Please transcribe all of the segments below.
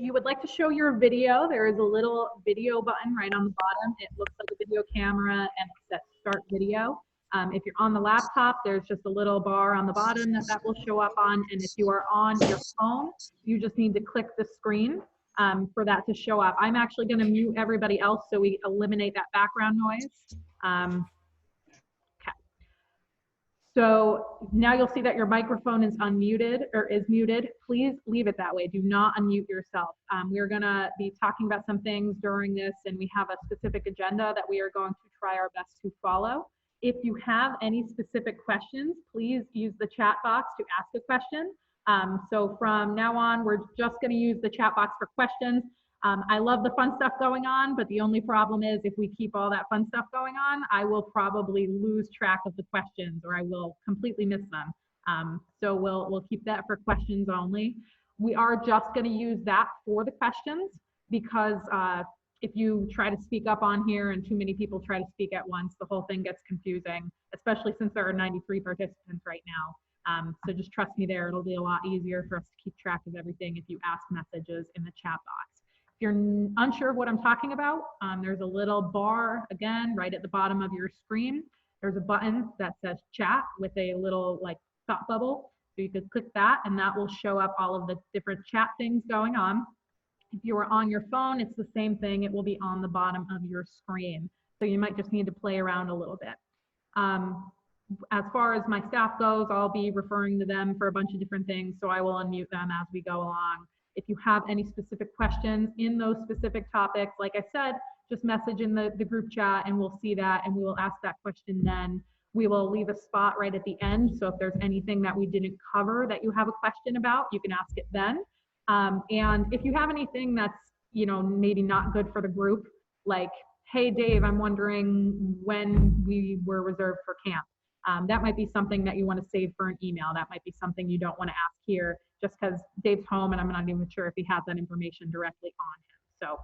you would like to show your video, there is a little video button right on the bottom. It looks like a video camera and it says start video. If you're on the laptop, there's just a little bar on the bottom that will show up on. And if you are on your phone, you just need to click the screen for that to show up. I'm actually going to mute everybody else so we eliminate that background noise. Okay. So now you'll see that your microphone is unmuted or is muted. Please leave it that way. Do not unmute yourself. We're going to be talking about some things during this, and we have a specific agenda that we are going to try our best to follow. If you have any specific questions, please use the chat box to ask a question. So from now on, we're just going to use the chat box for questions. I love the fun stuff going on, but the only problem is if we keep all that fun stuff going on, I will probably lose track of the questions or I will completely miss them. So we'll keep that for questions only. We are just going to use that for the questions because if you try to speak up on here and too many people try to speak at once, the whole thing gets confusing, especially since there are 93 participants right now. So just trust me there, it'll be a lot easier for us to keep track of everything if you ask messages in the chat box. If you're unsure of what I'm talking about, there's a little bar, again, right at the bottom of your screen. There's a button that says chat with a little like thought bubble. So you could click that and that will show up all of the different chat things going on. If you are on your phone, it's the same thing. It will be on the bottom of your screen. So you might just need to play around a little bit. As far as my staff goes, I'll be referring to them for a bunch of different things. So I will unmute them as we go along. If you have any specific questions in those specific topics, like I said, just message in the group chat and we'll see that and we will ask that question then. We will leave a spot right at the end. So if there's anything that we didn't cover that you have a question about, you can ask it then. And if you have anything that's, you know, maybe not good for the group, like, hey, Dave, I'm wondering when we were reserved for camp. That might be something that you want to save for an email. That might be something you don't want to ask here just because Dave's home and I'm not even sure if he has that information directly on him.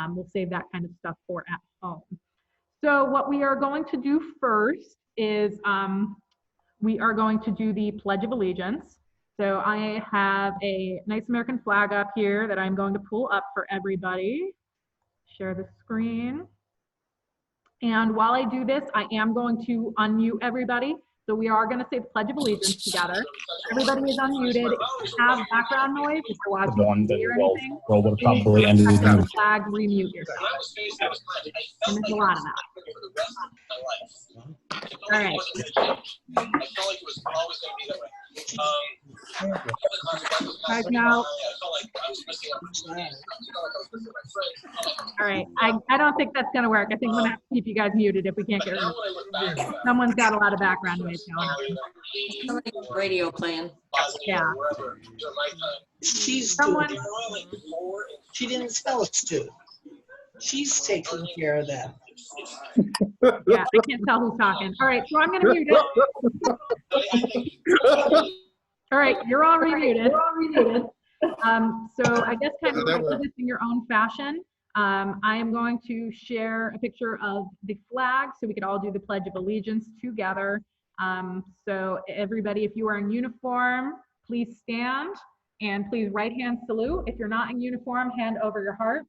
So we'll save that kind of stuff for at home. So what we are going to do first is we are going to do the Pledge of Allegiance. So I have a nice American flag up here that I'm going to pull up for everybody. Share the screen. And while I do this, I am going to unmute everybody. So we are going to say the Pledge of Allegiance together. Everybody is unmuted. If you have background noise, if you're watching TV or anything, will probably end the flag, remute yourself. And there's a lot of that. All right. Guys, now. All right, I don't think that's going to work. I think I'm going to have to keep you guys muted if we can't get rid of it. Someone's got a lot of background noise going on. Radio playing. Yeah. She's Someone. She didn't tell us to. She's taking care of that. Yeah, I can't tell who's talking. All right, so I'm going to mute it. All right, you're all remuted. So I guess kind of do this in your own fashion. I am going to share a picture of the flag so we could all do the Pledge of Allegiance together. So everybody, if you are in uniform, please stand and please right hand salute. If you're not in uniform, hand over your heart.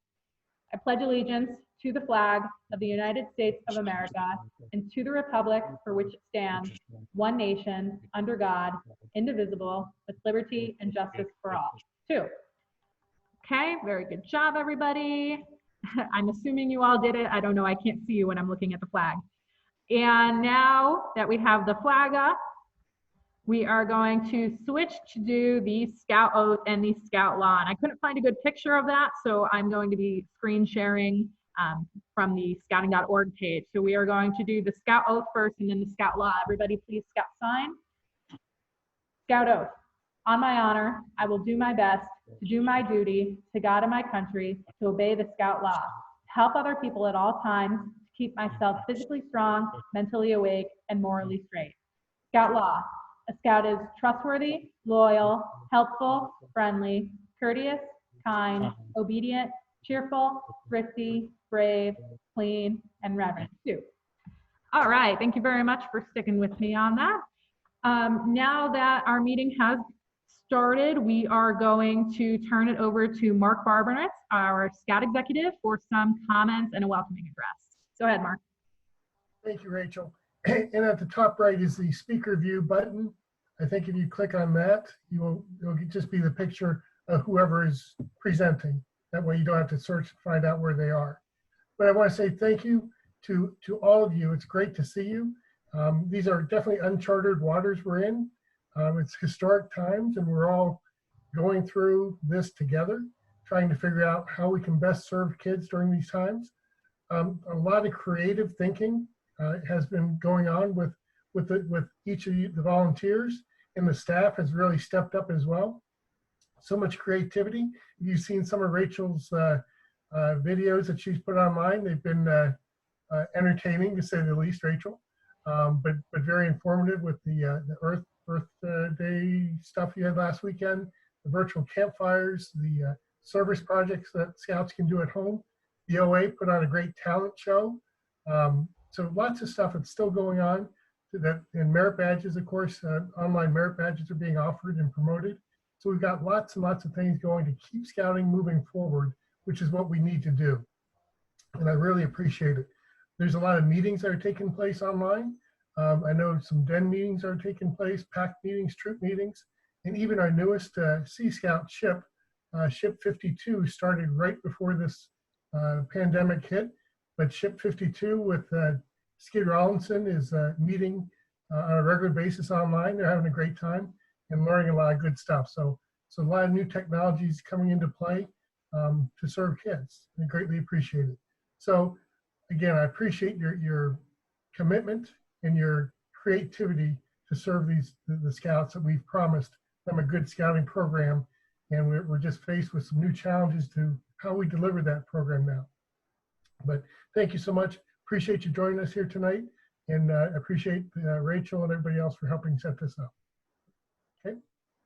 I pledge allegiance to the flag of the United States of America and to the republic for which it stands, one nation, under God, indivisible, with liberty and justice for all. 2. Okay, very good job, everybody. I'm assuming you all did it. I don't know, I can't see you when I'm looking at the flag. And now that we have the flag up, we are going to switch to do the Scout Oath and the Scout Law. And I couldn't find a good picture of that, so I'm going to be screen sharing from the scouting.org page. So we are going to do the Scout Oath first and then the Scout Law. Everybody please Scout sign. Scout Oath. On my honor, I will do my best to do my duty to God and my country, to obey the Scout Law, to help other people at all times, to keep myself physically strong, mentally awake, and morally straight. Scout Law. A Scout is trustworthy, loyal, helpful, friendly, courteous, kind, obedient, cheerful, thrifty, brave, clean, and reverent too. All right, thank you very much for sticking with me on that. Now that our meeting has started, we are going to turn it over to Mark Barbernitz, our Scout Executive, for some comments and a welcoming address. Go ahead, Mark. Thank you, Rachel. And at the top right is the speaker view button. I think if you click on that, it'll just be the picture of whoever is presenting. That way you don't have to search and find out where they are. But I want to say thank you to all of you. It's great to see you. These are definitely uncharted waters we're in. It's historic times, and we're all going through this together, trying to figure out how we can best serve kids during these times. A lot of creative thinking has been going on with each of the volunteers, and the staff has really stepped up as well. So much creativity. You've seen some of Rachel's videos that she's put online. They've been entertaining, to say the least, Rachel, but very informative with the Earth Day stuff you had last weekend, the virtual campfires, the service projects that Scouts can do at home. The OA put on a great talent show. So lots of stuff that's still going on. And merit badges, of course, online merit badges are being offered and promoted. So we've got lots and lots of things going to keep Scouting moving forward, which is what we need to do. And I really appreciate it. There's a lot of meetings that are taking place online. I know some den meetings are taking place, PAC meetings, troop meetings, and even our newest Sea Scout ship, Ship 52, started right before this pandemic hit. But Ship 52 with Skid Rawlinson is meeting on a regular basis online. They're having a great time and learning a lot of good stuff. So a lot of new technologies coming into play to serve kids. I greatly appreciate it. So again, I appreciate your commitment and your creativity to serve the Scouts that we've promised them a good Scouting program. And we're just faced with some new challenges to how we deliver that program now. But thank you so much. Appreciate you joining us here tonight, and appreciate Rachel and everybody else for helping set this up. Okay.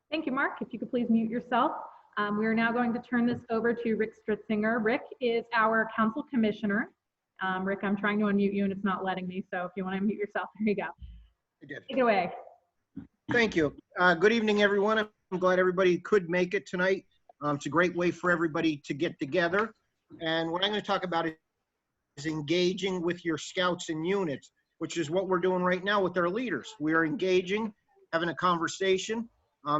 Thank you, Mark. If you could please mute yourself. We are now going to turn this over to Rick Stritzinger. Rick is our Council Commissioner. Rick, I'm trying to unmute you and it's not letting me, so if you want to unmute yourself, there you go. I did. Take it away. Thank you. Good evening, everyone. I'm glad everybody could make it tonight. It's a great way for everybody to get together. And what I'm going to talk about is engaging with your Scouts and units, which is what we're doing right now with our leaders. We are engaging, having a conversation.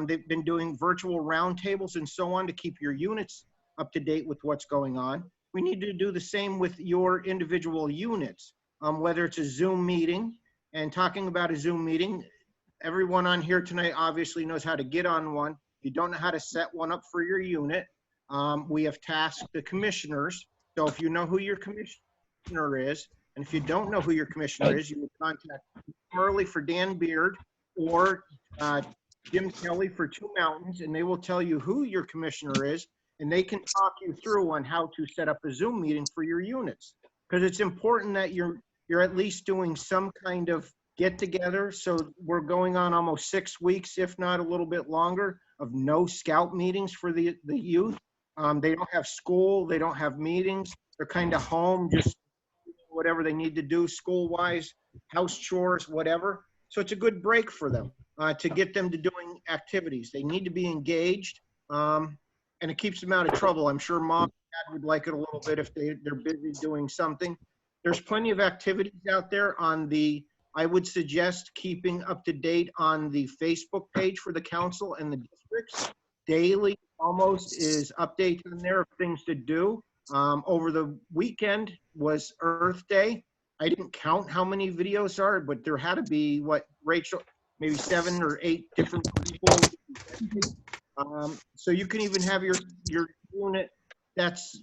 They've been doing virtual roundtables and so on to keep your units up to date with what's going on. We need to do the same with your individual units, whether it's a Zoom meeting. And talking about a Zoom meeting, everyone on here tonight obviously knows how to get on one. If you don't know how to set one up for your unit, we have tasked the commissioners. So if you know who your commissioner is, and if you don't know who your commissioner is, you would contact Merle for Dan Beard or Jim Kelly for Two Mountains, and they will tell you who your commissioner is, and they can talk you through on how to set up a Zoom meeting for your units. Because it's important that you're at least doing some kind of get together. So we're going on almost 6 weeks, if not a little bit longer, of no Scout meetings for the youth. They don't have school, they don't have meetings. They're kind of home, just whatever they need to do school-wise, house chores, whatever. So it's a good break for them to get them to doing activities. They need to be engaged, and it keeps them out of trouble. I'm sure mom and dad would like it a little bit if they're busy doing something. There's plenty of activities out there on I would suggest keeping up to date on the Facebook page for the council and the districts. Daily almost is updates in there of things to do. Over the weekend was Earth Day. I didn't count how many videos are, but there had to be, what, Rachel, maybe 7 or 8 different people. So you can even have your unit, that's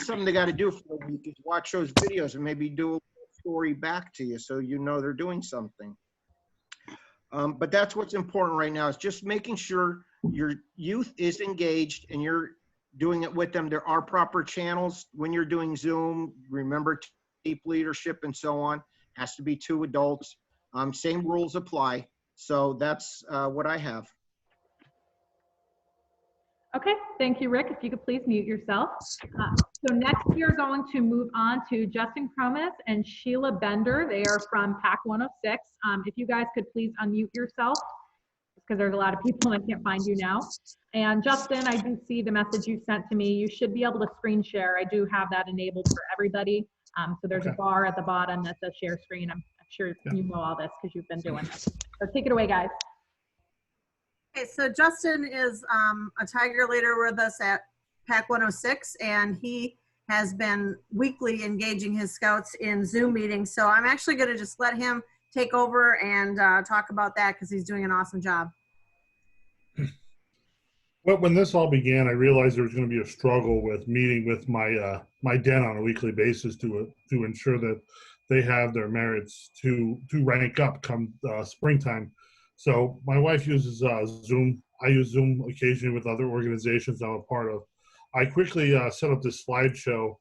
something they got to do for a week, is watch those videos and maybe do a story back to you so you know they're doing something. But that's what's important right now, is just making sure your youth is engaged and you're doing it with them. There are proper channels when you're doing Zoom. Remember, deep leadership and so on. Has to be 2 adults. Same rules apply. So that's what I have. Okay, thank you, Rick. If you could please mute yourself. So next we are going to move on to Justin Cromas and Sheila Bender. They are from PAC 106. If you guys could please unmute yourself. Just because there's a lot of people that can't find you now. And Justin, I do see the message you sent to me. You should be able to screen share. I do have that enabled for everybody. So there's a bar at the bottom that says share screen. I'm sure you know all this because you've been doing this. So take it away, guys. Okay, so Justin is a Tiger leader with us at PAC 106, and he has been weekly engaging his scouts in Zoom meetings. So I'm actually going to just let him take over and talk about that because he's doing an awesome job. Well, when this all began, I realized there was going to be a struggle with meeting with my my den on a weekly basis to ensure that they have their merits to rank up come springtime. So my wife uses Zoom. I use Zoom occasionally with other organizations I'm a part of. I quickly set up this slideshow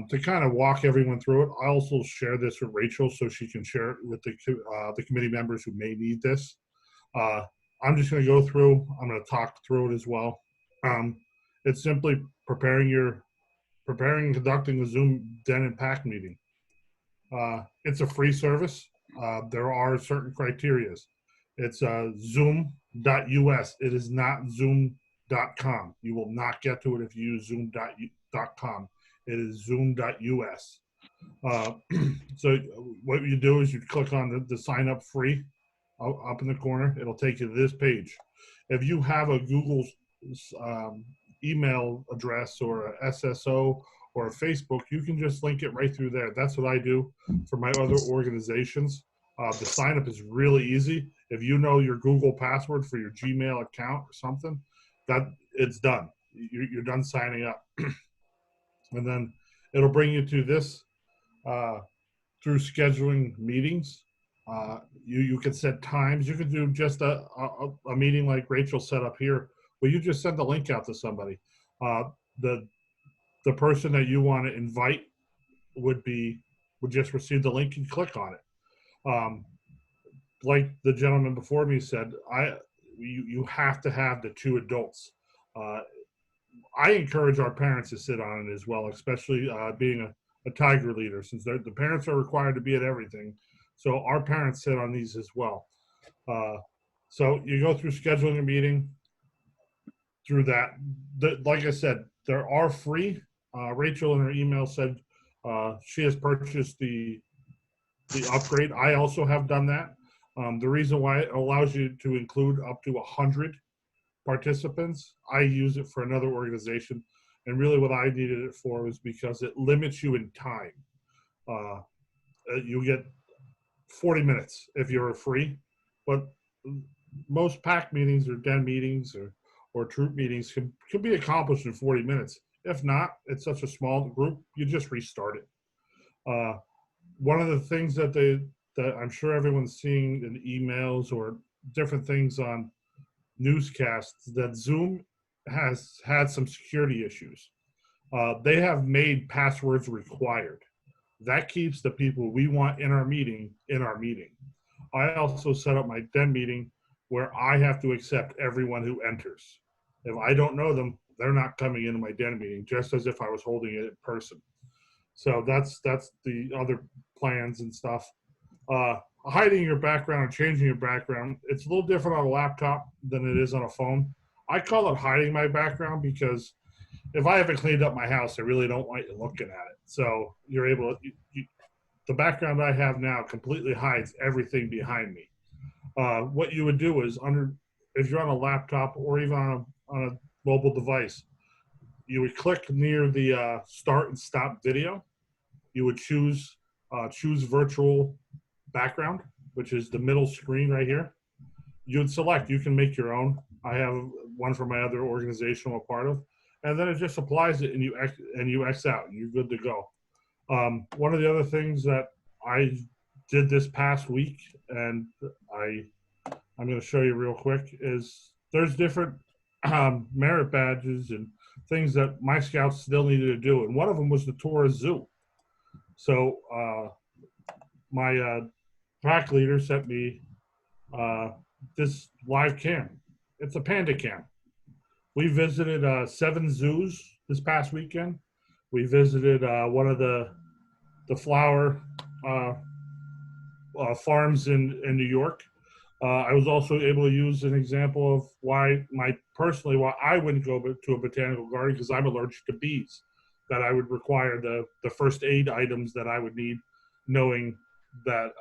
to kind of walk everyone through it. I also share this with Rachel so she can share it with the committee members who may need this. I'm just going to go through. I'm going to talk through it as well. It's simply preparing and conducting a Zoom Den and PAC meeting. It's a free service. There are certain criterias. It's zoom.us. It is not zoom.com. You will not get to it if you use zoom.com. It is zoom.us. So what you do is you click on the sign up free up in the corner. It'll take you to this page. If you have a Google email address or a SSO or a Facebook, you can just link it right through there. That's what I do for my other organizations. The sign up is really easy. If you know your Google password for your Gmail account or something, that it's done. You're done signing up. And then it'll bring you to this through scheduling meetings. You can set times. You can do just a meeting like Rachel set up here, where you just send the link out to somebody. The person that you want to invite would just receive the link and click on it. Like the gentleman before me said, you have to have the two adults. I encourage our parents to sit on it as well, especially being a Tiger leader, since the parents are required to be at everything. So our parents sit on these as well. So you go through scheduling a meeting through that. Like I said, there are free. Rachel in her email said she has purchased the upgrade. I also have done that. The reason why it allows you to include up to 100 participants, I use it for another organization. And really what I needed it for was because it limits you in time. You get 40 minutes if you're free, but most PAC meetings or den meetings or troop meetings can be accomplished in 40 minutes. If not, it's such a small group, you just restart it. One of the things that I'm sure everyone's seeing in emails or different things on newscasts, that Zoom has had some security issues. They have made passwords required. That keeps the people we want in our meeting in our meeting. I also set up my den meeting where I have to accept everyone who enters. If I don't know them, they're not coming into my den meeting, just as if I was holding it in person. So that's the other plans and stuff. Hiding your background or changing your background, it's a little different on a laptop than it is on a phone. I call it hiding my background because if I haven't cleaned up my house, I really don't want you looking at it. So you're able to, the background I have now completely hides everything behind me. What you would do is if you're on a laptop or even on a mobile device, you would click near the start and stop video. You would choose virtual background, which is the middle screen right here. You would select, you can make your own. I have one for my other organization I'm a part of. And then it just applies it and you X out and you're good to go. One of the other things that I did this past week, and I'm going to show you real quick, is there's different merit badges and things that my scouts still needed to do. And one of them was the tour of zoo. So my PAC leader sent me this live cam. It's a panda cam. We visited 7 zoos this past weekend. We visited one of the flower farms in New York. I was also able to use an example of why I wouldn't go to a botanical garden, because I'm allergic to bees, that I would require the first aid items that I would need, knowing that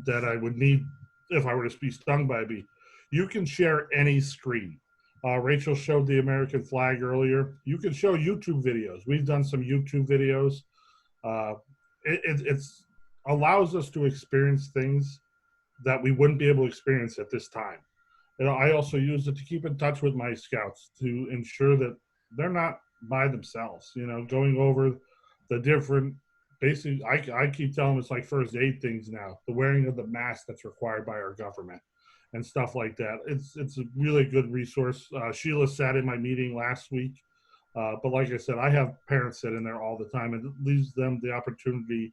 that I would need if I were to be stung by a bee. You can share any screen. Rachel showed the American flag earlier. You can show YouTube videos. We've done some YouTube videos. It's allows us to experience things that we wouldn't be able to experience at this time. I also use it to keep in touch with my scouts to ensure that they're not by themselves. Going over the different basic. I keep telling them it's like first aid things now. The wearing of the mask that's required by our government and stuff like that. It's a really good resource. Sheila sat in my meeting last week, but like I said, I have parents sit in there all the time, and it leaves them the opportunity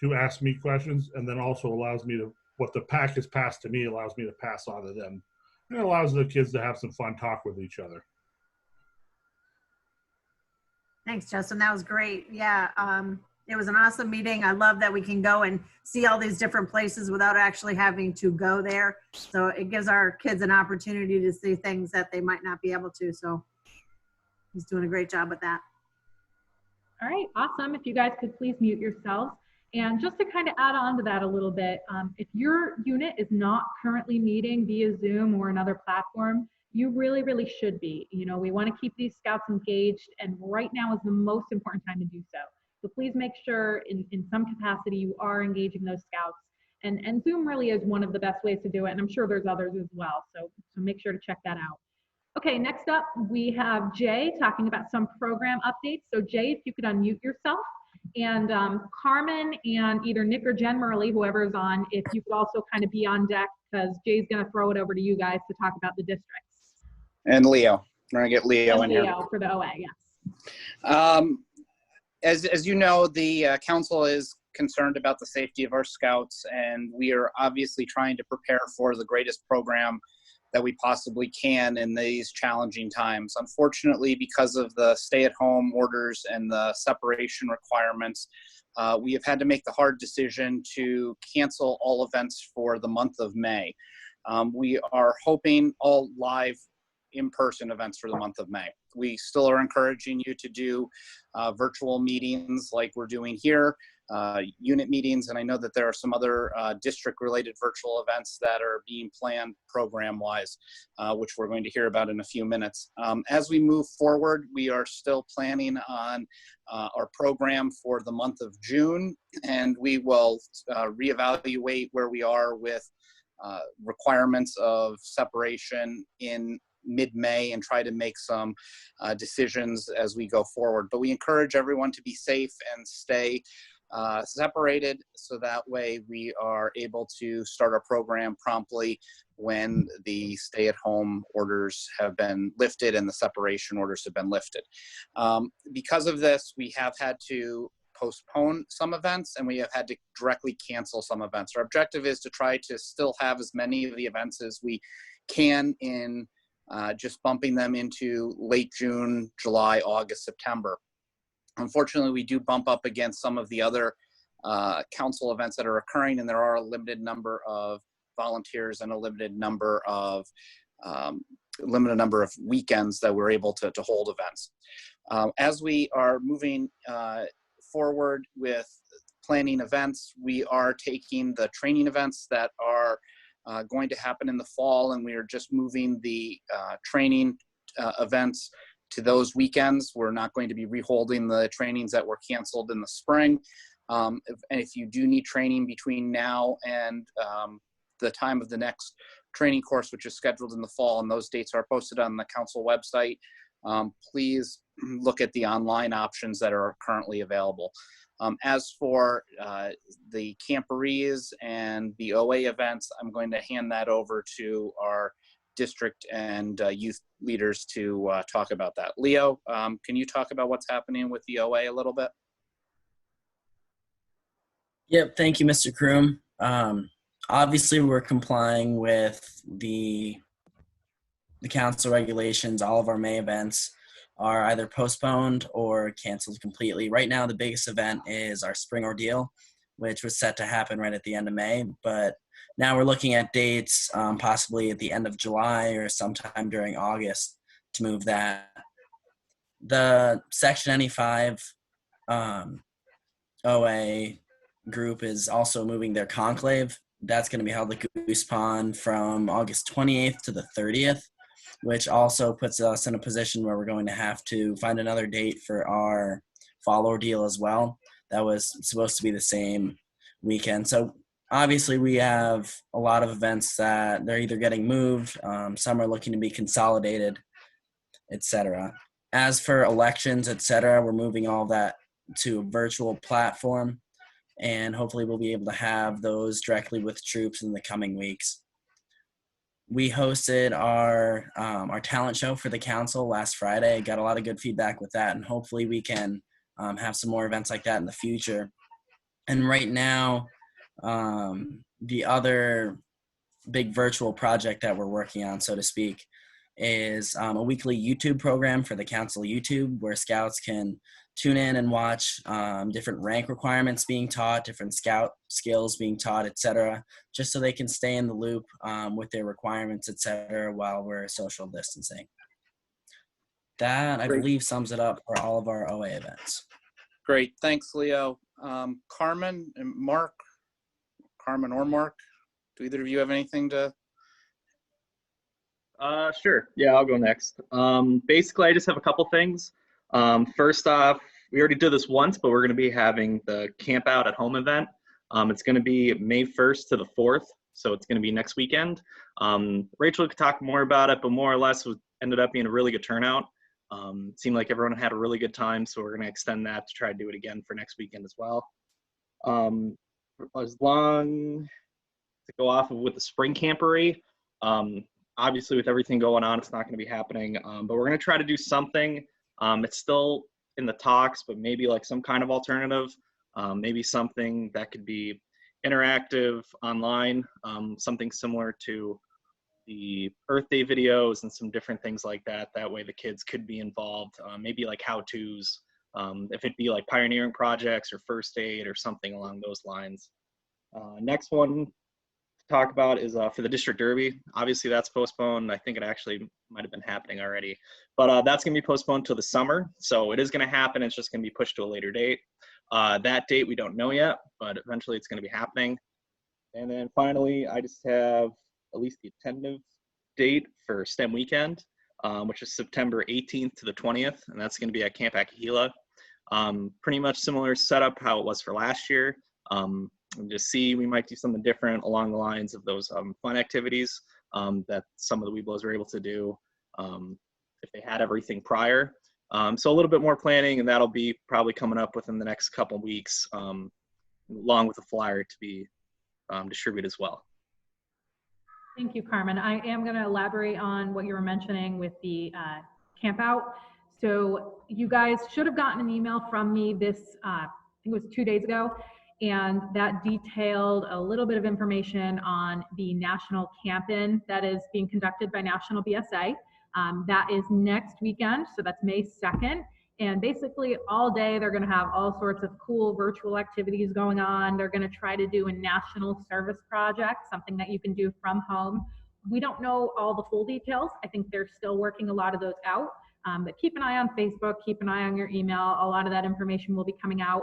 to ask me questions, and then also allows me to, what the pack has passed to me allows me to pass on to them. And it allows the kids to have some fun talk with each other. Thanks, Justin. That was great. Yeah, it was an awesome meeting. I love that we can go and see all these different places without actually having to go there. So it gives our kids an opportunity to see things that they might not be able to. So he's doing a great job with that. All right, awesome. If you guys could please mute yourselves. And just to kind of add on to that a little bit, if your unit is not currently meeting via Zoom or another platform, you really, really should be. We want to keep these scouts engaged, and right now is the most important time to do so. So please make sure in some capacity you are engaging those scouts. And Zoom really is one of the best ways to do it, and I'm sure there's others as well. So make sure to check that out. Okay, next up we have Jay talking about some program updates. So Jay, if you could unmute yourself. And Carmen and either Nick or Jen Murley, whoever's on, if you could also kind of be on deck, because Jay's going to throw it over to you guys to talk about the districts. And Leo. We're going to get Leo in here. Leo for the OA, yes. As you know, the council is concerned about the safety of our scouts, and we are obviously trying to prepare for the greatest program that we possibly can in these challenging times. Unfortunately, because of the stay-at-home orders and the separation requirements, we have had to make the hard decision to cancel all events for the month of May. We are hoping all live in-person events for the month of May. We still are encouraging you to do virtual meetings like we're doing here, unit meetings, and I know that there are some other district-related virtual events that are being planned program-wise, which we're going to hear about in a few minutes. As we move forward, we are still planning on our program for the month of June, and we will reevaluate where we are with requirements of separation in mid-May and try to make some decisions as we go forward. But we encourage everyone to be safe and stay separated, so that way we are able to start our program promptly when the stay-at-home orders have been lifted and the separation orders have been lifted. Because of this, we have had to postpone some events, and we have had to directly cancel some events. Our objective is to try to still have as many of the events as we can in just bumping them into late June, July, August, September. Unfortunately, we do bump up against some of the other council events that are occurring, and there are a limited number of volunteers and a limited number of weekends that we're able to hold events. As we are moving forward with planning events, we are taking the training events that are going to happen in the fall, and we are just moving the training events to those weekends. We're not going to be reholding the trainings that were canceled in the spring. If you do need training between now and the time of the next training course, which is scheduled in the fall, and those dates are posted on the council website, please look at the online options that are currently available. As for the camporees and the OA events, I'm going to hand that over to our district and youth leaders to talk about that. Leo, can you talk about what's happening with the OA a little bit? Yep, thank you, Mr. Kroom. Obviously, we're complying with the council regulations. All of our May events are either postponed or canceled completely. Right now, the biggest event is our Spring Ordeal, which was set to happen right at the end of May. But now we're looking at dates, possibly at the end of July or sometime during August to move that. The Section 95 OA group is also moving their conclave. That's going to be held at Goose Pond from August 28th to the 30th, which also puts us in a position where we're going to have to find another date for our fall ordeal as well. That was supposed to be the same weekend. So obviously we have a lot of events that they're either getting moved, some are looking to be consolidated, etc. As for elections, etc., we're moving all that to a virtual platform, and hopefully we'll be able to have those directly with troops in the coming weeks. We hosted our talent show for the council last Friday. Got a lot of good feedback with that, and hopefully we can have some more events like that in the future. And right now, the other big virtual project that we're working on, so to speak, is a weekly YouTube program for the council YouTube, where scouts can tune in and watch different rank requirements being taught, different scout skills being taught, etc., just so they can stay in the loop with their requirements, etc., while we're social distancing. That, I believe, sums it up for all of our OA events. Great. Thanks, Leo. Carmen and Mark, Carmen or Mark, do either of you have anything to? Sure. Yeah, I'll go next. Basically, I just have a couple things. First off, we already did this once, but we're going to be having the Camp Out at Home event. It's going to be May 1st to the 4th, so it's going to be next weekend. Rachel could talk more about it, but more or less it ended up being a really good turnout. It seemed like everyone had a really good time, so we're going to extend that to try to do it again for next weekend as well. As long to go off of with the spring camporee, obviously with everything going on, it's not going to be happening, but we're going to try to do something. It's still in the talks, but maybe like some kind of alternative, maybe something that could be interactive online, something similar to the Earth Day videos and some different things like that. That way the kids could be involved, maybe like how-tos, if it'd be like pioneering projects or first aid or something along those lines. Next one to talk about is for the district derby. Obviously that's postponed. I think it actually might have been happening already, but that's going to be postponed till the summer. So it is going to happen. It's just going to be pushed to a later date. That date we don't know yet, but eventually it's going to be happening. And then finally, I just have at least the tentative date for STEM weekend, which is September 18th to the 20th, and that's going to be at Camp Akahila. Pretty much similar setup how it was for last year. And just see, we might do something different along the lines of those fun activities that some of the Weeblos were able to do if they had everything prior. So a little bit more planning, and that'll be probably coming up within the next couple weeks, along with a flyer to be distributed as well. Thank you, Carmen. I am going to elaborate on what you were mentioning with the camp out. So you guys should have gotten an email from me this, I think it was 2 days ago, and that detailed a little bit of information on the national camp-in that is being conducted by National BSA. That is next weekend, so that's May 2nd. And basically all day they're gonna have all sorts of cool virtual activities going on. They're gonna try to do a national service project, something that you can do from home. We don't know all the full details. I think they're still working a lot of those out. But keep an eye on Facebook, keep an eye on your email. A lot of that information will be coming out.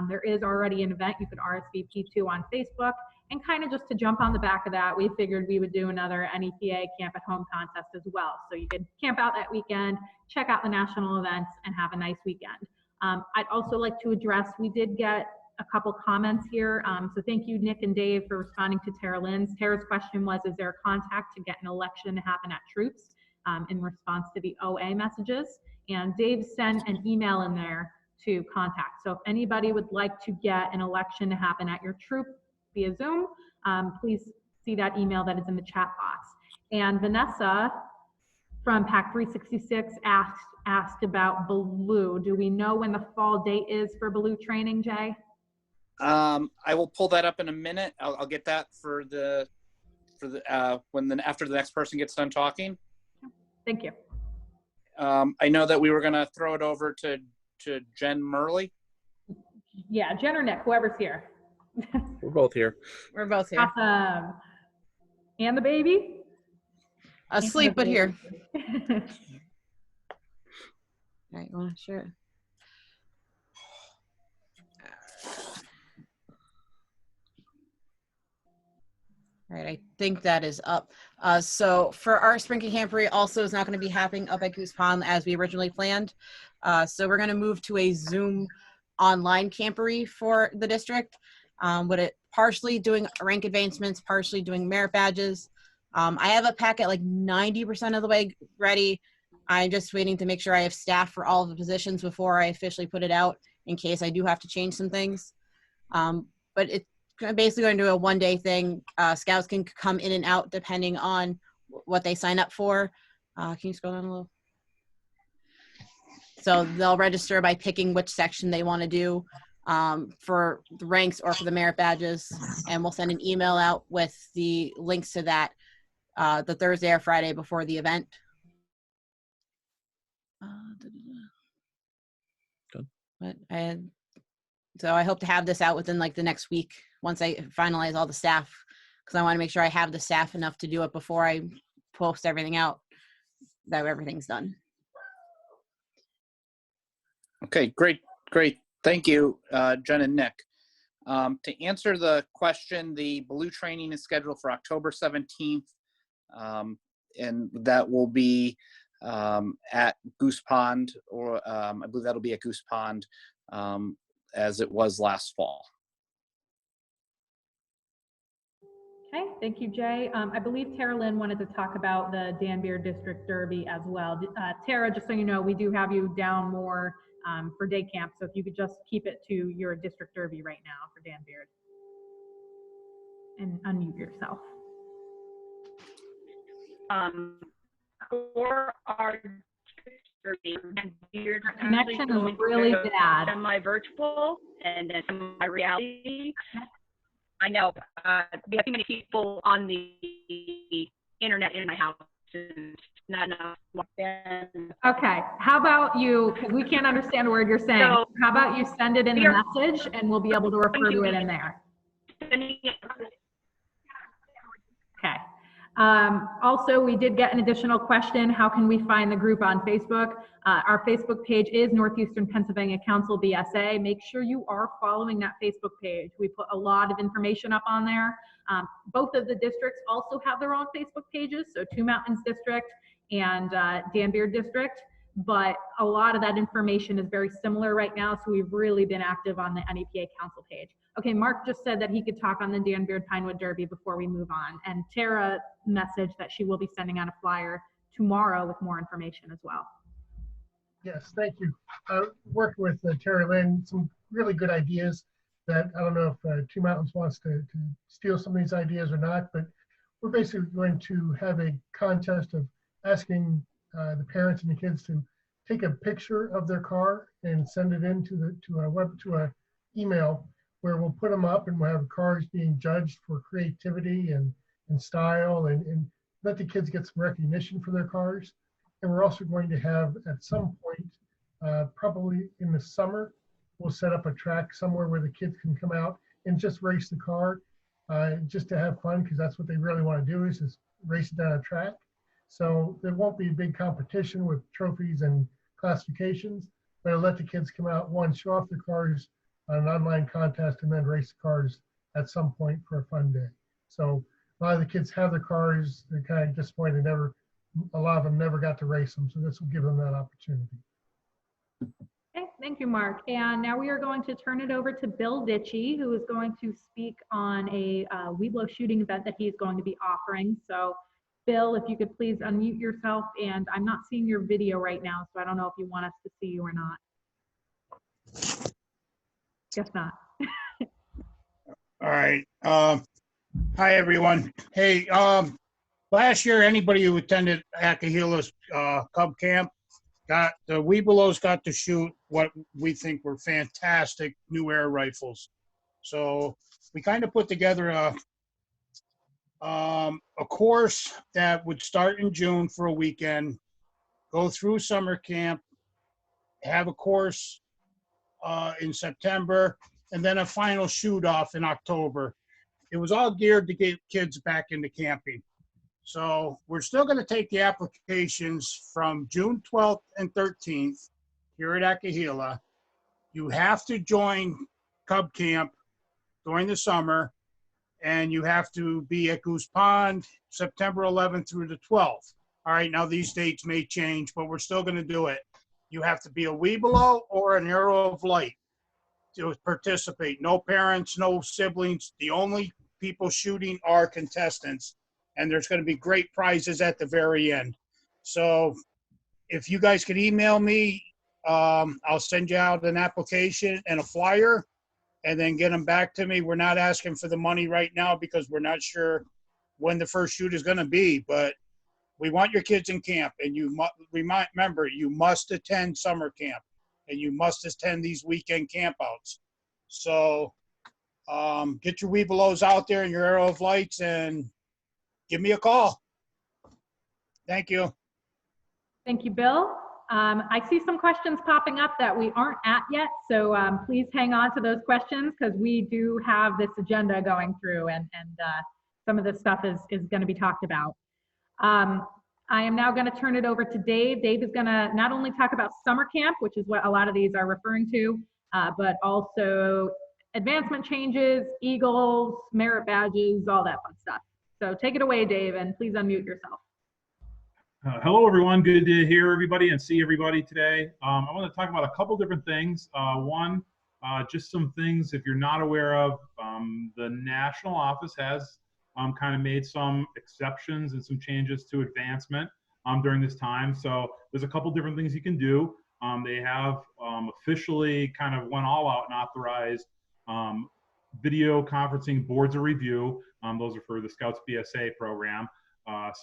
There is already an event you could RSVP to on Facebook. And kind of just to jump on the back of that, we figured we would do another NEPA Camp at Home contest as well. So you could camp out that weekend, check out the national events, and have a nice weekend. I'd also like to address, we did get a couple comments here. So thank you, Nick and Dave, for responding to Tara Lynn's. Tara's question was, is there a contact to get an election to happen at troops in response to the OA messages? And Dave sent an email in there to contact. So if anybody would like to get an election to happen at your troop via Zoom, please see that email that is in the chat box. And Vanessa from PAC 366 asked about Baloo. Do we know when the fall date is for Baloo training, Jay? I will pull that up in a minute. I'll get that for after the next person gets done talking. Thank you. I know that we were gonna throw it over to Jen Murley. Yeah, Jen or Nick, whoever's here. We're both here. We're both here. Awesome. And the baby? Asleep, but here. All All right, well, sure. All right, I think that is up. So for our spring camporee also is not going to be happening up at Goose Pond as we originally planned. So we're going to move to a Zoom online camporee for the district, with it partially doing rank advancements, partially doing merit badges. I have a packet like 90% of the way ready. I'm just waiting to make sure I have staff for all of the positions before I officially put it out in case I do have to change some things. But it's basically going to do a one-day thing. Scouts can come in and out depending on what they sign up for. Can you scroll down a little? So they'll register by picking which section they want to do for the ranks or for the merit badges. And we'll send an email out with the links to that the Thursday or Friday before the event. But so I hope to have this out within like the next week once I finalize all the staff, because I want to make sure I have the staff enough to do it before I post everything out, that everything's done. Okay, great. Thank you, Jen and Nick. To answer the question, the Blue training is scheduled for October 17th, and that will be at Goose Pond, or I believe that'll be at Goose Pond, as it was last fall. Okay, thank you, Jay. I believe Tara Lynn wanted to talk about the Danbury District Derby as well. Tara, just so you know, we do have you down more for day camp, so if you could just keep it to your District Derby right now for Danbury. And unmute yourself. For our your connection is really bad. Semi-virtual and then semi-reality. I know we have too many people on the internet in my house. It's not enough. Okay, how about you, because we can't understand a word you're saying, so, how about you send it in the message and we'll be able to refer to it in there. Okay. Also, we did get an additional question. How can we find the group on Facebook? Our Facebook page is Northeastern Pennsylvania Council BSA. Make sure you are following that Facebook page. We put a lot of information up on there. Both of the districts also have their own Facebook pages, so Two Mountains District and Danbury District, but a lot of that information is very similar right now, so we've really been active on the NEPA Council page. Okay, Mark just said that he could talk on the Danbury Pinewood Derby before we move on, and Tara messaged that she will be sending out a flyer tomorrow with more information as well. Yes, thank you. Working with Tara Lynn, some really good ideas that I don't know if Two Mountains wants to steal some of these ideas or not, but we're basically going to have a contest of asking the parents and the kids to take a picture of their car and send it in to a email where we'll put them up and we'll have cars being judged for creativity and style and let the kids get some recognition for their cars. And we're also going to have at some point, probably in the summer, we'll set up a track somewhere where the kids can come out and just race the car just to have fun, because that's what they really want to do is just race it down a track. So there won't be a big competition with trophies and classifications, but it'll let the kids come out, one, show off their cars on an online contest, and then race the cars at some point for a fun day. So a lot of the kids have their cars, they're kind of disappointed, a lot of them never got to race them, so this will give them that opportunity. Okay, thank you, Mark. And now we are going to turn it over to Bill Ditchy, who is going to speak on a Weeblo shooting event that he's going to be offering. So Bill, if you could please unmute yourself, and I'm not seeing your video right now, so I don't know if you want us to see you or not. Guess not. All right. Hi, everyone. Hey, last year, anybody who attended Akahila's Cub Camp, the Weebelos got to shoot what we think were fantastic new air rifles. So we kind of put together a course that would start in June for a weekend, go through summer camp, have a course in September, and then a final shoot off in October. It was all geared to get kids back into camping. So we're still going to take the applications from June 12th and 13th here at Akahila. You have to join Cub Camp during the summer, and you have to be at Goose Pond September 11th through the 12th. All right, now these dates may change, but we're still going to do it. You have to be a Webelow or an Arrow of Light to participate. No parents, no siblings. The only people shooting are contestants, and there's going to be great prizes at the very end. So if you guys could email me, I'll send you out an application and a flyer, and then get them back to me. We're not asking for the money right now because we're not sure when the first shoot is going to be, but we want your kids in camp, and remember, you must attend summer camp, and you must attend these weekend campouts. So get your Webelows out there and your Arrow of Lights, and give me a call. Thank you. Thank you, Bill. I see some questions popping up that we aren't at yet, so please hang on to those questions because we do have this agenda going through, and some of this stuff is going to be talked about. I am now going to turn it over to Dave. Dave is going to not only talk about summer camp, which is what a lot of these are referring to, but also advancement changes, Eagles, merit badges, all that fun stuff. So take it away, Dave, and please unmute yourself. Hello, everyone. Good to hear everybody and see everybody today. I want to talk about a couple different things. One, just some things if you're not aware of, the national office has kind of made some exceptions and some changes to advancement during this time. So there's a couple different things you can do. They have officially kind of went all out and authorized video conferencing boards of review. Those are for the Scouts BSA program.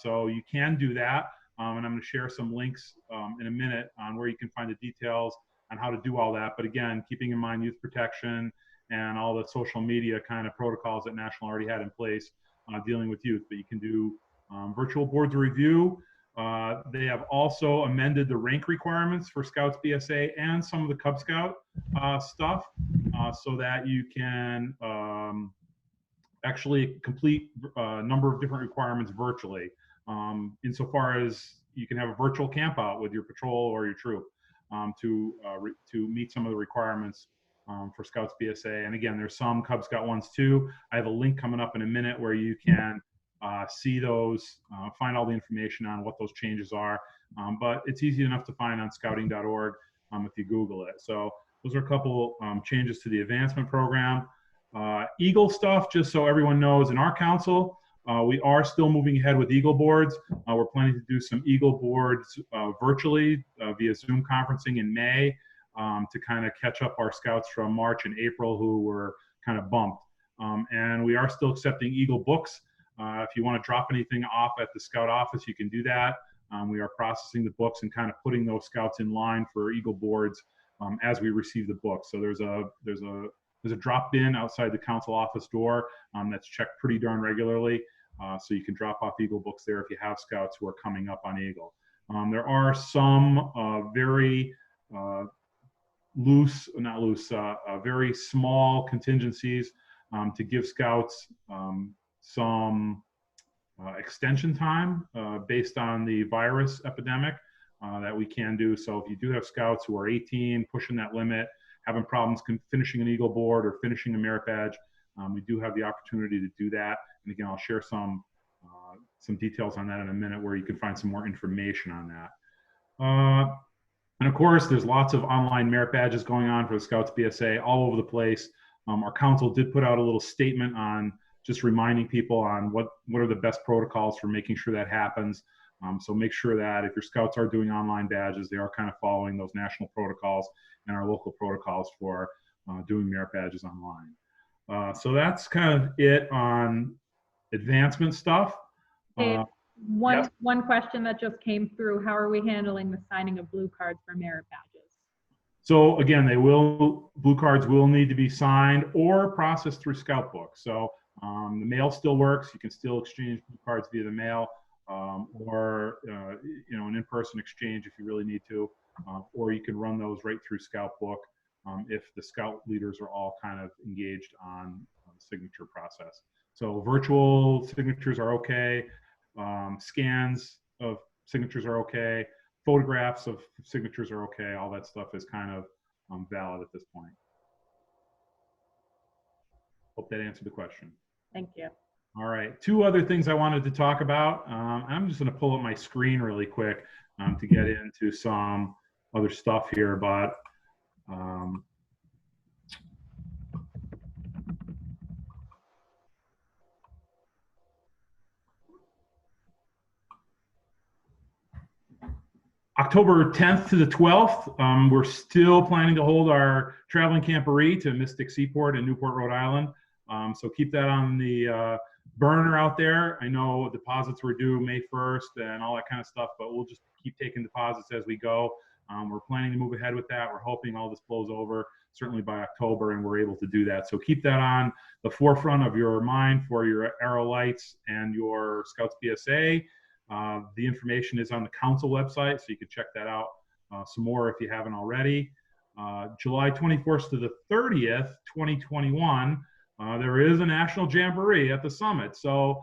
So you can do that. And I'm going to share some links in a minute on where you can find the details on how to do all that. But again, keeping in mind youth protection and all the social media kind of protocols that National already had in place dealing with youth. But you can do virtual boards of review. They have also amended the rank requirements for Scouts BSA and some of the Cub Scout stuff so that you can actually complete a number of different requirements virtually. Insofar as you can have a virtual camp out with your patrol or your troop to meet some of the requirements for Scouts BSA. And again, there's some Cub Scout ones too. I have a link coming up in a minute where you can see those, find all the information on what those changes are. But it's easy enough to find on scouting.org if you Google it. So those are a couple changes to the advancement program. Eagle stuff, just so everyone knows, in our council, we are still moving ahead with Eagle boards. We're planning to do some Eagle boards virtually via Zoom conferencing in May to kind of catch up our scouts from March and April who were kind of bumped. And we are still accepting Eagle books. If you want to drop anything off at the Scout office, you can do that. We are processing the books and kind of putting those scouts in line for Eagle boards as we receive the books. So there's a drop bin outside the council office door that's checked pretty darn regularly. So you can drop off Eagle books there if you have scouts who are coming up on Eagle. There are some very very small contingencies to give scouts some extension time based on the virus epidemic that we can do. So if you do have scouts who are 18, pushing that limit, having problems finishing an Eagle board or finishing a merit badge, we do have the opportunity to do that. And again, I'll share some details on that in a minute where you can find some more information on that. And of course, there's lots of online merit badges going on for the Scouts BSA all over the place. Our council did put out a little statement on just reminding people on what are the best protocols for making sure that happens. So make sure that if your scouts are doing online badges, they are kind of following those national protocols and our local protocols for doing merit badges online. So that's kind of it on advancement stuff. Dave, yes? one question that just came through, how are we handling the signing of blue cards for merit badges? So again, blue cards will need to be signed or processed through Scout Book. So the mail still works. You can still exchange blue cards via the mail or an in-person exchange if you really need to, or you can run those right through Scout Book. if the scout leaders are all kind of engaged on the signature process. So virtual signatures are okay. Scans of signatures are okay. Photographs of signatures are okay. All that stuff is kind of valid at this point. Hope that answered the question. Thank you. All right, 2 other things I wanted to talk about. I'm just going to pull up my screen really quick to get into some other stuff here, but October 10th to the 12th, we're still planning to hold our traveling camporee to Mystic Seaport in Newport, Rhode Island. So keep that on the burner out there. I know deposits were due May 1st and all that kind of stuff, but we'll just keep taking deposits as we go. We're planning to move ahead with that. We're hoping all this blows over certainly by October and we're able to do that. So keep that on the forefront of your mind for your Arrow Lights and your Scouts BSA. The information is on the council website, so you can check that out some more if you haven't already. July 24th to the 30th, 2021, there is a national jamboree at the summit. So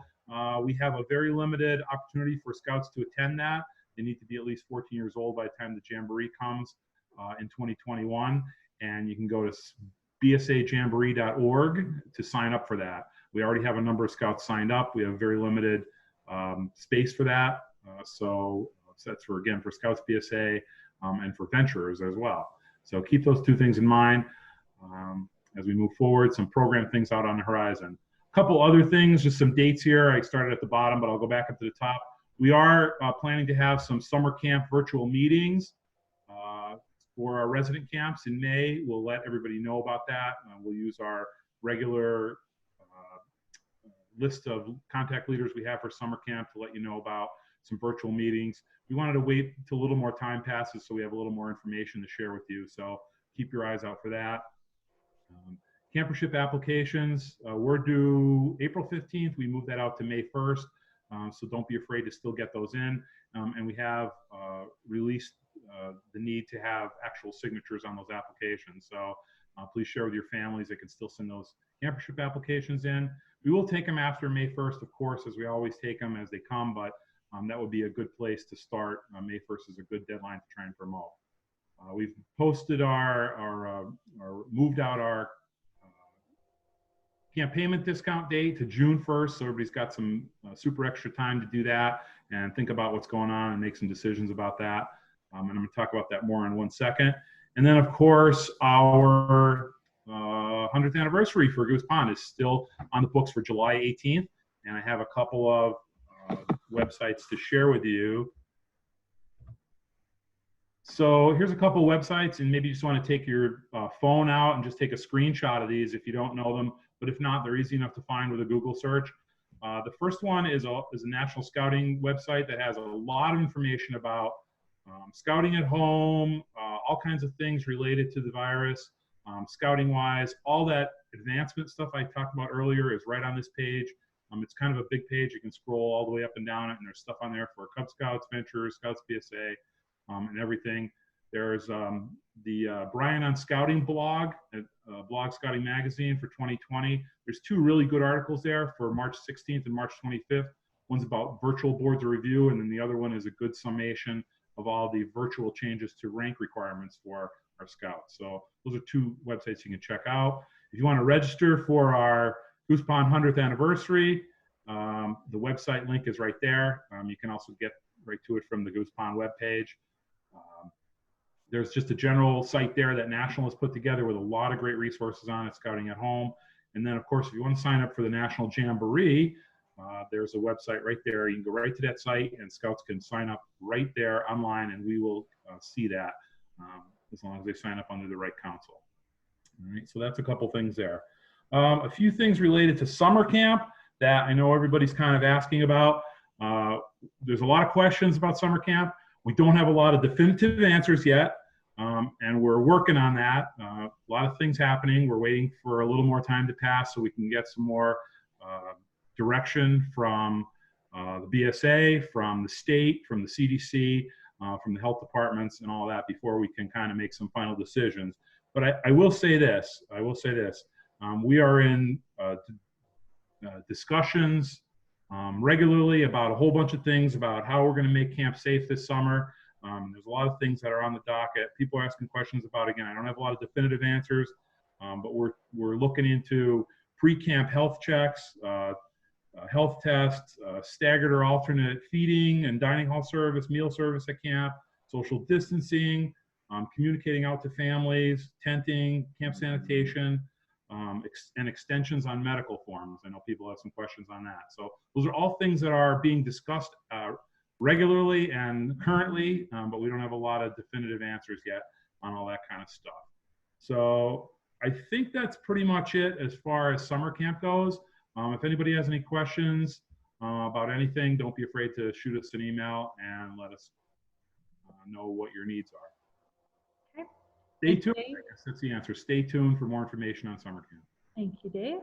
we have a very limited opportunity for scouts to attend that. They need to be at least 14 years old by the time the jamboree comes in 2021. And you can go to bsajamboree.org to sign up for that. We already have a number of scouts signed up. We have very limited space for that. So that's for, again, for Scouts BSA and for venturers as well. So keep those 2 things in mind as we move forward. Some program things out on the horizon. A couple other things, just some dates here. I started at the bottom, but I'll go back up to the top. We are planning to have some summer camp virtual meetings for our resident camps in May. We'll let everybody know about that. We'll use our regular list of contact leaders we have for summer camp to let you know about some virtual meetings. We wanted to wait until a little more time passes so we have a little more information to share with you. So keep your eyes out for that. Campership applications, we're due April 15th. We moved that out to May 1st. So don't be afraid to still get those in. And we have released the need to have actual signatures on those applications. So please share with your families. They can still send those campership applications in. We will take them after May 1st, of course, as we always take them as they come, but that would be a good place to start. May 1st is a good deadline to try and promote. We've posted moved out our camp payment discount date to June 1st, so everybody's got some super extra time to do that and think about what's going on and make some decisions about that. And I'm going to talk about that more in 1 second. And then, of course, our 100th anniversary for Goose Pond is still on the books for July 18th, and I have a couple of websites to share with you. So here's a couple websites, and maybe you just want to take your phone out and just take a screenshot of these if you don't know them, but if not, they're easy enough to find with a Google search. The first one is a National Scouting website that has a lot of information about scouting at home, all kinds of things related to the virus, scouting wise. All that advancement stuff I talked about earlier is right on this page. It's kind of a big page. You can scroll all the way up and down it, and there's stuff on there for Cub Scouts, Venturers, Scouts BSA, and everything. There's the Brian on Scouting blog, Blog Scouting Magazine for 2020. There's 2 really good articles there for March 16th and March 25th. One's about virtual boards of review, and then the other one is a good summation of all the virtual changes to rank requirements for our scouts. So those are 2 websites you can check out. If you want to register for our Goose Pond 100th anniversary, the website link is right there. You can also get right to it from the Goose Pond webpage. There's just a general site there that National has put together with a lot of great resources on it, scouting at home. And then, of course, if you want to sign up for the National Jamboree, there's a website right there. You can go right to that site, and scouts can sign up right there online, and we will see that as long as they sign up under the right council. All right, so that's a couple things there. A few things related to summer camp that I know everybody's kind of asking about. There's a lot of questions about summer camp. We don't have a lot of definitive answers yet, and we're working on that. A lot of things happening. We're waiting for a little more time to pass so we can get some more direction from the BSA, from the state, from the CDC, from the health departments and all that before we can kind of make some final decisions. But I will say this, we are in discussions regularly about a whole bunch of things about how we're going to make camp safe this summer. There's a lot of things that are on the docket. People are asking questions about, again, I don't have a lot of definitive answers, but we're looking into pre-camp health checks, health tests, staggered or alternate feeding and dining hall service, meal service at camp, social distancing, communicating out to families, tenting, camp sanitation, and extensions on medical forms. I know people have some questions on that. So those are all things that are being discussed regularly and currently, but we don't have a lot of definitive answers yet on all that kind of stuff. So I think that's pretty much it as far as summer camp goes. If anybody has any questions about anything, don't be afraid to shoot us an email and let us know what your needs are. Okay. Stay tuned. I guess that's the answer. Stay tuned for more information on summer camp. Thank you, Dave.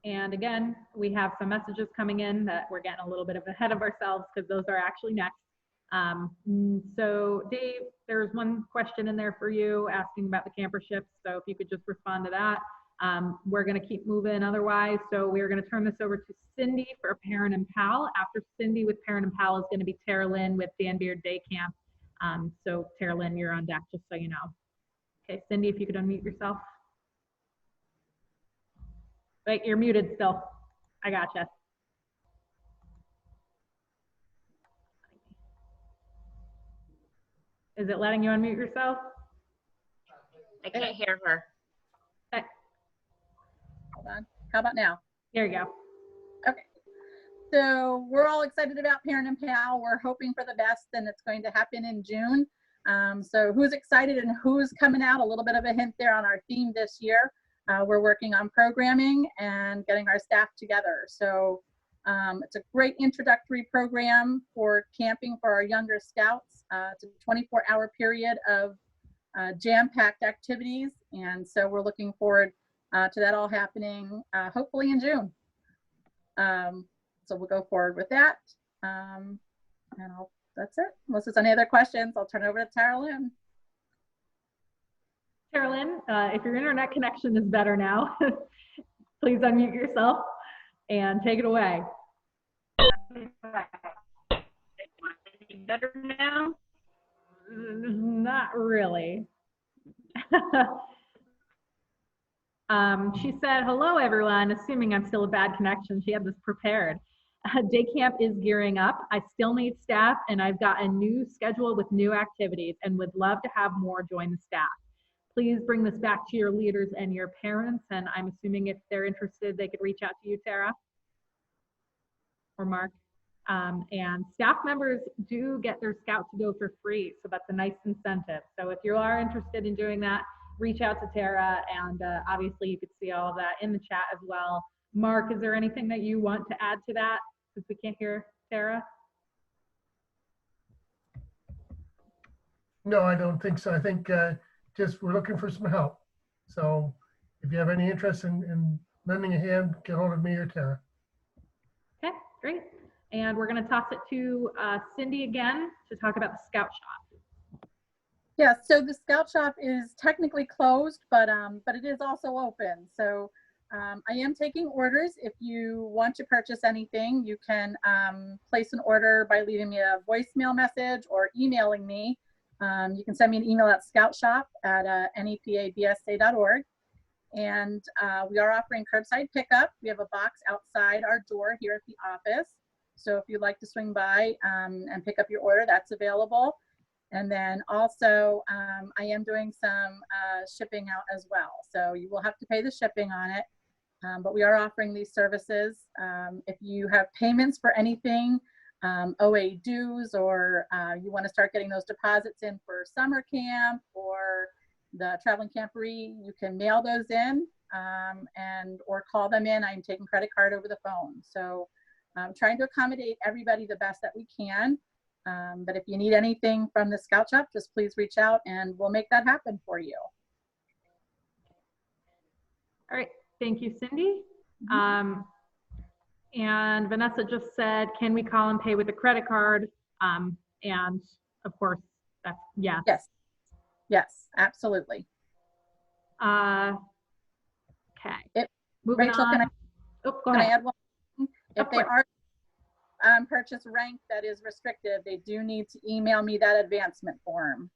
And again, we have some messages coming in that we're getting a little bit ahead of ourselves because those are actually next. So Dave, there's one question in there for you asking about the camper ships. So if you could just respond to that. We're going to keep moving otherwise. So we're going to turn this over to Cindy for Parent and Pal. After Cindy with Parent and Pal is going to be Tara Lynn with Dan Beard Day Camp. So Tara Lynn, you're on deck, just so you know. Okay, Cindy, if you could unmute yourself. Wait, you're muted still. I gotcha. Is it letting you unmute yourself? I can't hear her. Okay. Hold on. How about now? There you go. Okay. So we're all excited about Parent and Pal. We're hoping for the best, and it's going to happen in June. So who's excited and who's coming out? A little bit of a hint there on our theme this year. We're working on programming and getting our staff together. So it's a great introductory program for camping for our younger scouts. It's a 24-hour period of jam-packed activities. And so we're looking forward to that all happening hopefully in June. So we'll go forward with that. And that's it. Unless there's any other questions, I'll turn it over to Tara Lynn. Tara Lynn, if your internet connection is better now, please unmute yourself and take it away. Better now? Not really. She said, hello, everyone, assuming I'm still a bad connection. She had this prepared. Day camp is gearing up. I still need staff, and I've got a new schedule with new activities and would love to have more join the staff. Please bring this back to your leaders and your parents, and I'm assuming if they're interested, they could reach out to you, Tara or Mark. And staff members do get their scout to go for free, so that's a nice incentive. So if you are interested in doing that, reach out to Tara, and obviously you could see all of that in the chat as well. Mark, is there anything that you want to add to that since we can't hear Tara? No, I don't think so. I think just we're looking for some help. So if you have any interest in lending a hand, get hold of me or Tara. Okay, great. And we're going to toss it to Cindy again to talk about the Scout Shop. Yeah, so the Scout Shop is technically closed, but it is also open. So I am taking orders. If you want to purchase anything, you can place an order by leaving me a voicemail message or emailing me. You can send me an email at scoutshop@nepabsa.org. And we are offering curbside pickup. We have a box outside our door here at the office. So if you'd like to swing by and pick up your order, that's available. And then also, I am doing some shipping out as well. So you will have to pay the shipping on it, but we are offering these services. If you have payments for anything, OA dues, or you want to start getting those deposits in for summer camp or the traveling camporee, you can mail those in or call them in. I'm taking credit card over the phone. So I'm trying to accommodate everybody the best that we can. But if you need anything from the Scout Shop, just please reach out and we'll make that happen for you. All right, thank you, Cindy. And Vanessa just said, can we call and pay with a credit card? And of course, that's yes. Yes, yes, absolutely. Okay. Moving Rachel, on. Go can ahead. I add one? If of they course. are purchase rank that is restricted, they do need to email me that advancement form.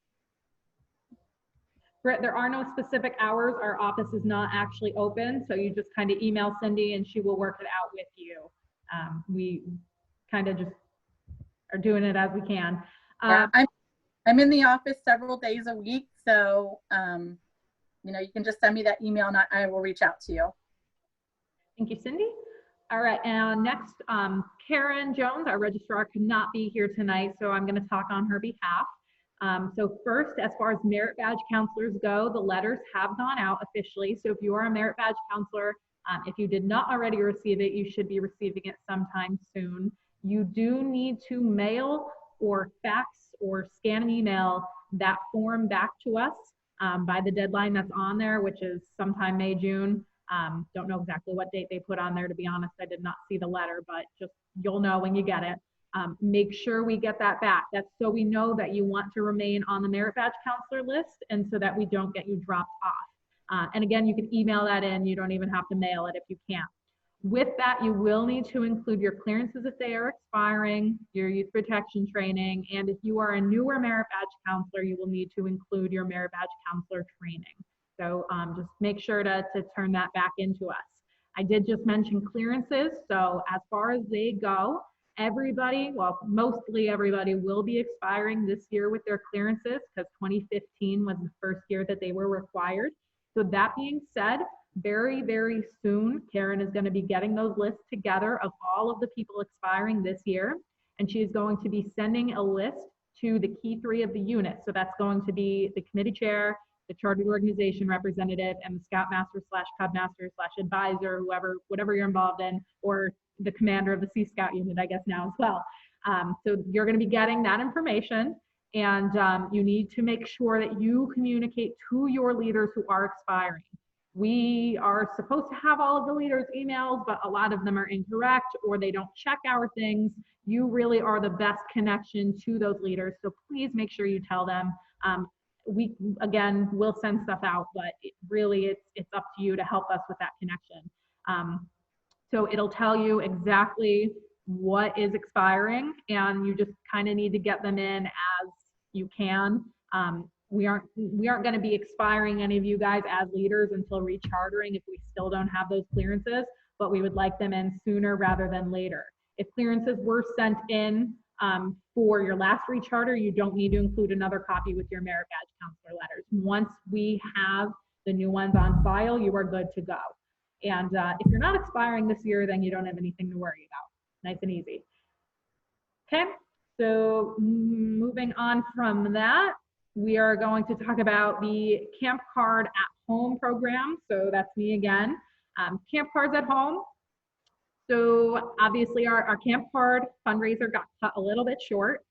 Britt, there are no specific hours. Our office is not actually open, so you just kind of email Cindy and she will work it out with you. We kind of just are doing it as we can. Yeah, I'm in the office several days a week, so you know, you can just send me that email and I will reach out to you. Thank you, Cindy. All right, and next, Karen Jones, our registrar, could not be here tonight, so I'm going to talk on her behalf. So first, as far as merit badge counselors go, the letters have gone out officially. So if you are a merit badge counselor, if you did not already receive it, you should be receiving it sometime soon. You do need to mail or fax or scan an email that form back to us by the deadline that's on there, which is sometime May, June. Don't know exactly what date they put on there, to be honest. I did not see the letter, but just you'll know when you get it. Make sure we get that back. That's so we know that you want to remain on the merit badge counselor list and so that we don't get you dropped off. And again, you can email that in. You don't even have to mail it if you can't. With that, you will need to include your clearances if they are expiring, your youth protection training, and if you are a newer merit badge counselor, you will need to include your merit badge counselor training. So just make sure to turn that back into us. I did just mention clearances. So as far as they go, everybody, well, mostly everybody will be expiring this year with their clearances because 2015 was the first year that they were required. So that being said, very, very soon, Karen is going to be getting those lists together of all of the people expiring this year. And she is going to be sending a list to the key 3 of the unit. So that's going to be the committee chair, the chartered organization representative, and the scoutmaster / cubmaster / advisor, whatever you're involved in, or the commander of the Sea Scout unit, I guess now as well. So you're going to be getting that information, and you need to make sure that you communicate to your leaders who are expiring. We are supposed to have all of the leaders' emails, but a lot of them are incorrect or they don't check our things. You really are the best connection to those leaders, so please make sure you tell them. We, again, will send stuff out, but it's up to you to help us with that connection. So it'll tell you exactly what is expiring, and you just kind of need to get them in as you can. We aren't going to be expiring any of you guys as leaders until rechartering if we still don't have those clearances, but we would like them in sooner rather than later. If clearances were sent in for your last recharter, you don't need to include another copy with your merit badge counselor letters. Once we have the new ones on file, you are good to go. And if you're not expiring this year, then you don't have anything to worry about. Nice and easy. Okay, so moving on from that, we are going to talk about the Camp Card at Home program. So that's me again. Camp Cards at Home. So obviously our Camp Card fundraiser got cut a little bit short,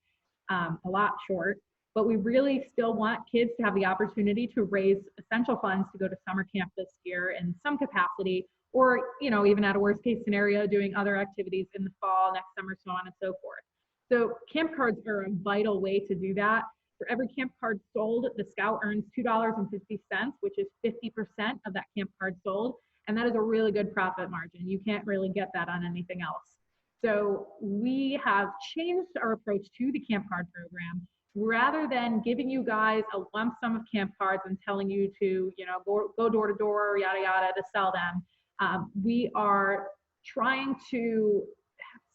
a lot short, but we really still want kids to have the opportunity to raise essential funds to go to summer camp this year in some capacity, or, you know, even at a worst case scenario, doing other activities in the fall, next summer, so on and so forth. So camp cards are a vital way to do that. For every camp card sold, the scout earns $2.50, which is 50% of that camp card sold. And that is a really good profit margin. You can't really get that on anything else. So we have changed our approach to the camp card program. Rather than giving you guys a lump sum of camp cards and telling you to, you know, go door to door, yada, yada, to sell them, we are trying to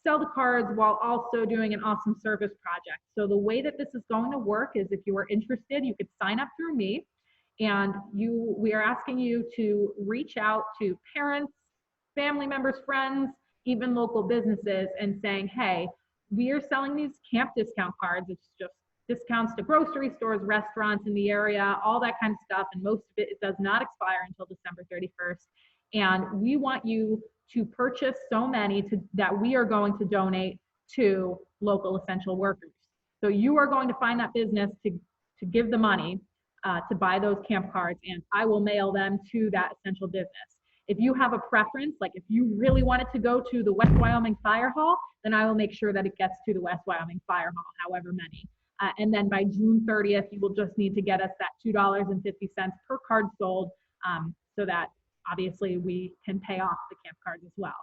sell the cards while also doing an awesome service project. So the way that this is going to work is if you are interested, you could sign up through me, and we are asking you to reach out to parents, family members, friends, even local businesses, and saying, hey, we are selling these camp discount cards. It's just discounts to grocery stores, restaurants in the area, all that kind of stuff. And most of it does not expire until December 31st. And we want you to purchase so many that we are going to donate to local essential workers. So you are going to find that business to give the money to buy those camp cards, and I will mail them to that essential business. If you have a preference, like if you really want it to go to the West Wyoming Fire Hall, then I will make sure that it gets to the West Wyoming Fire Hall, however many. And then by June 30th, you will just need to get us that $2.50 per card sold so that obviously we can pay off the camp cards as well.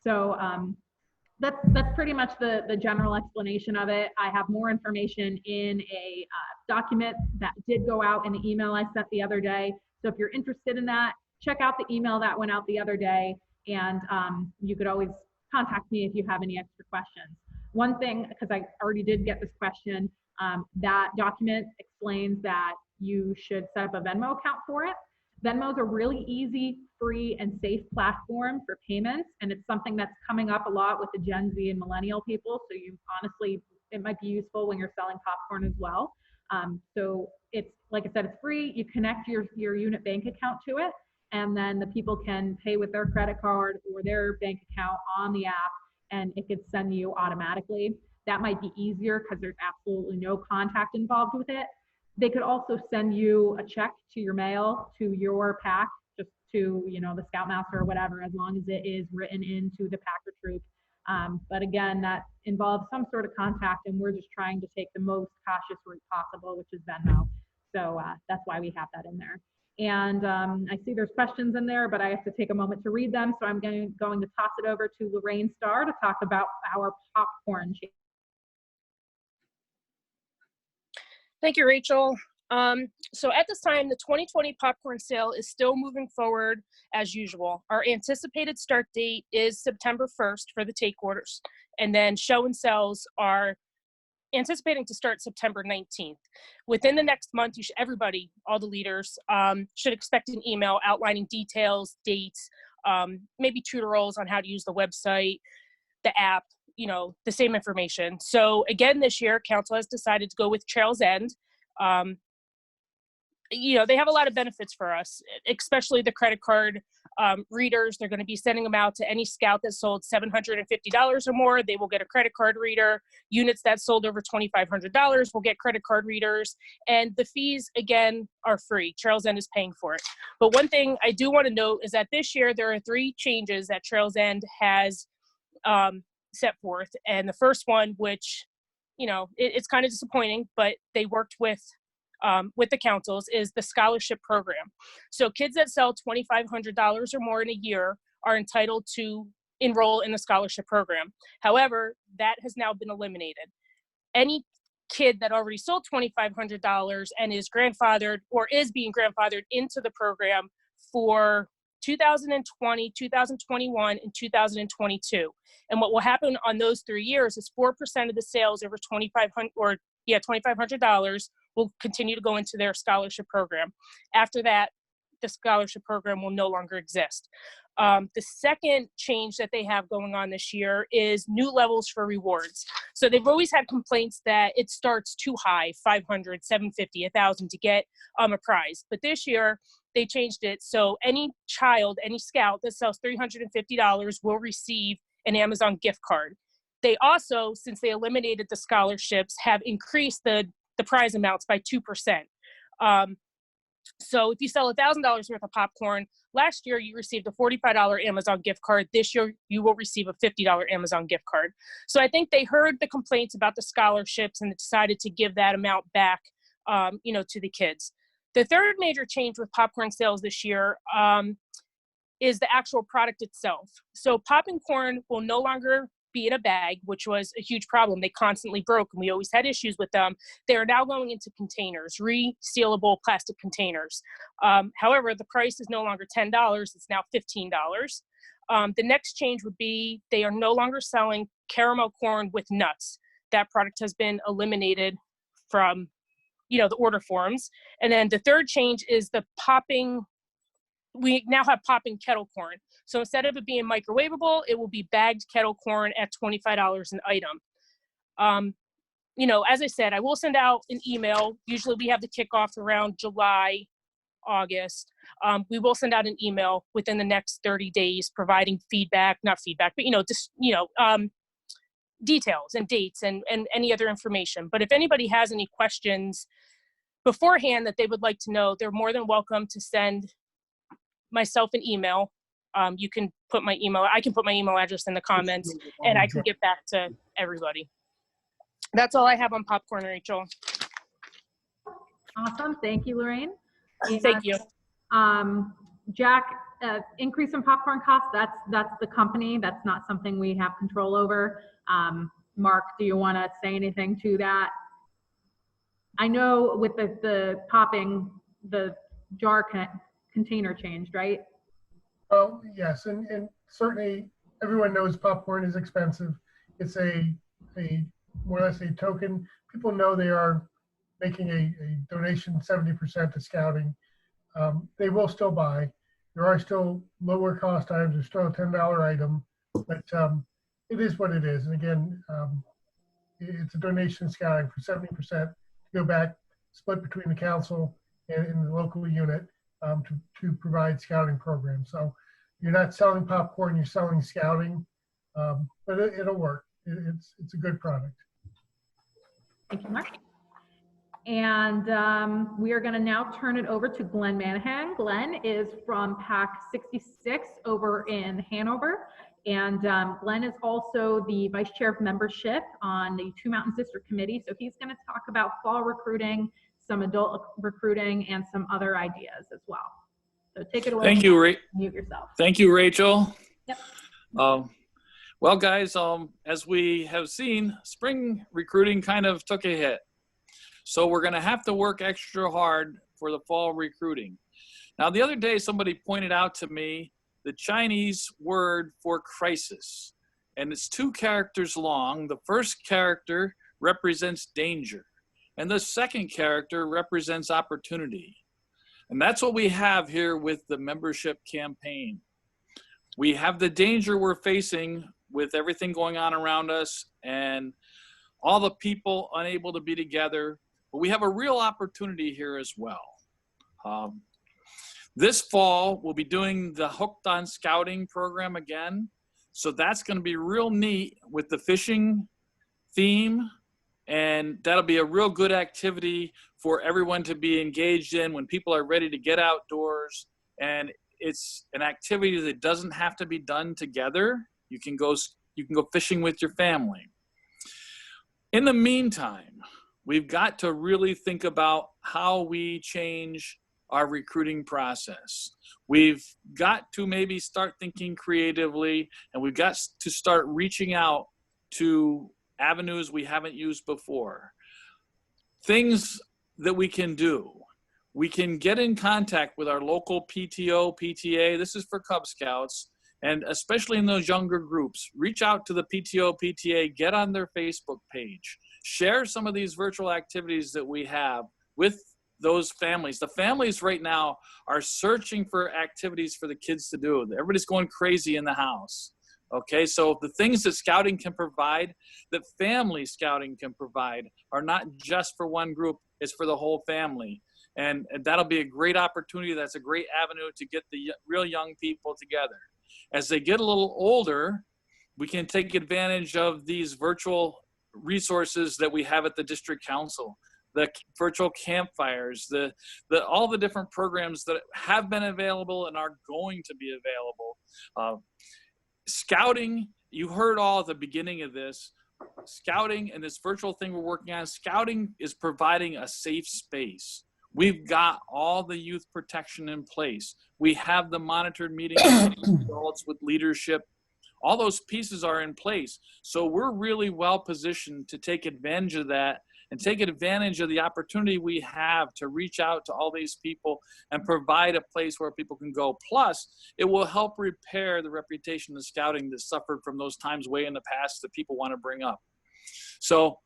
So that's pretty much the general explanation of it. I have more information in a document that did go out in the email I sent the other day. So if you're interested in that, check out the email that went out the other day, and you could always contact me if you have any extra questions. One thing, because I already did get this question, that document explains that you should set up a Venmo account for it. Venmo is a really easy, free, and safe platform for payments, and it's something that's coming up a lot with the Gen Z and millennial people, so you honestly, it might be useful when you're selling popcorn as well. So it's, like I said, it's free. You connect your unit bank account to it, and then the people can pay with their credit card or their bank account on the app, and it could send you automatically. That might be easier because there's absolutely no contact involved with it. They could also send you a check to your mail, to your pack, just to, you know, the Scoutmaster or whatever, as long as it is written into the pack or troop. But again, that involves some sort of contact, and we're just trying to take the most cautious route possible, which is Venmo. So that's why we have that in there. And I see there's questions in there, but I have to take a moment to read them. So I'm going to toss it over to Lorraine Starr to talk about our popcorn change. Thank you, Rachel. So at this time, the 2020 popcorn sale is still moving forward as usual. Our anticipated start date is September 1st for the take orders, and then show and sells are anticipating to start September 19th. Within the next month, you should, everybody, all the leaders, should expect an email outlining details, dates, maybe tutorials on how to use the website, the app, you know, the same information. So again, this year, council has decided to go with Trails End. You know, they have a lot of benefits for us, especially the credit card readers. They're going to be sending them out to any scout that sold $750 or more. They will get a credit card reader. Units that sold over $2,500 will get credit card readers. And the fees, again, are free. Trails End is paying for it. But one thing I do want to note is that this year there are 3 changes that Trails End has set forth. And the first one, which, you know, it's kind of disappointing, but they worked with the councils, is the scholarship program. So kids that sell $2,500 or more in a year are entitled to enroll in the scholarship program. However, that has now been eliminated. Any kid that already sold $2,500 and is grandfathered or is being grandfathered into the program for 2020, 2021, and 2022. And what will happen on those 3 years is 4% of the sales over $2,500 will continue to go into their scholarship program. After that, the scholarship program will no longer exist. The second change that they have going on this year is new levels for rewards. So they've always had complaints that it starts too high, 500, 750, 1,000 to get a prize. But this year they changed it. So any child, any scout that sells $350 will receive an Amazon gift card. They also, since they eliminated the scholarships, have increased the prize amounts by 2%. So if you sell $1,000 worth of popcorn, last year you received a $45 Amazon gift card. This year you will receive a $50 Amazon gift card. So I think they heard the complaints about the scholarships and decided to give that amount back, you know, to the kids. The third major change with popcorn sales this year is the actual product itself. So popping corn will no longer be in a bag, which was a huge problem. They constantly broke and we always had issues with them. They are now going into containers, resealable plastic containers. However, the price is no longer $10, it's now $15. The next change would be they are no longer selling caramel corn with nuts. That product has been eliminated from, you know, the order forms. And then the third change is the popping. We now have popping kettle corn. So instead of it being microwavable, it will be bagged kettle corn at $25 an item. You know, as I said, I will send out an email. Usually we have the kickoff around July, August. We will send out an email within the next 30 days, providing feedback, not feedback, but, you know, just, you know, details and dates and any other information. But if anybody has any questions beforehand that they would like to know, they're more than welcome to send myself an email. You can put my email, I can put my email address in the comments and I can get back to everybody. That's all I have on popcorn, Rachel. Awesome. Thank you, Lorraine. Thank you. Jack, increase in popcorn costs, that's the company. That's not something we have control over. Mark, do you want to say anything to that? I know with the popping, the jar container changed, right? Well, yes, and certainly everyone knows popcorn is expensive. It's a more or less a token. People know they are making a donation 70% to scouting. They will still buy. There are still lower cost items. There's still a $10 item, but it is what it is. And again, it's a donation to scouting for 70% to go back, split between the council and the local unit to provide scouting programs. So you're not selling popcorn, you're selling scouting, but it'll work. It's a good product. Thank you, Mark. And we are going to now turn it over to Glenn Manahan. Glenn is from PAC 66 over in Hanover. And Glenn is also the Vice Chair of Membership on the Two Mountains District Committee. So he's going to talk about fall recruiting, some adult recruiting, and some other ideas as well. So take it away. Thank you, Mute yourself. Thank you, Rachel. Yep. Well, guys, as we have seen, spring recruiting kind of took a hit. So we're going to have to work extra hard for the fall recruiting. Now, the other day, somebody pointed out to me the Chinese word for crisis, and it's 2 characters long. The first character represents danger, and the second character represents opportunity. And that's what we have here with the membership campaign. We have the danger we're facing with everything going on around us and all the people unable to be together, but we have a real opportunity here as well. This fall, we'll be doing the Hooked on Scouting program again. So that's going to be real neat with the fishing theme. And that'll be a real good activity for everyone to be engaged in when people are ready to get outdoors. And it's an activity that doesn't have to be done together. You can go fishing with your family. In the meantime, we've got to really think about how we change our recruiting process. We've got to maybe start thinking creatively, and we've got to start reaching out to avenues we haven't used before. Things that we can do. We can get in contact with our local PTO, PTA. This is for Cub Scouts, and especially in those younger groups. Reach out to the PTO, PTA, get on their Facebook page. Share some of these virtual activities that we have with those families. The families right now are searching for activities for the kids to do. Everybody's going crazy in the house. Okay, so the things that scouting can provide, that family scouting can provide, are not just for one group, it's for the whole family. And that'll be a great opportunity. That's a great avenue to get the real young people together. As they get a little older, we can take advantage of these virtual resources that we have at the district council, the virtual campfires, all the different programs that have been available and are going to be available. Scouting, you heard all at the beginning of this, scouting and this virtual thing we're working on, scouting is providing a safe space. We've got all the youth protection in place. We have the monitored meetings with adults, with leadership. All those pieces are in place. So we're really well positioned to take advantage of that and take advantage of the opportunity we have to reach out to all these people and provide a place where people can go. Plus, it will help repair the reputation of scouting that suffered from those times way in the past that people want to bring up. So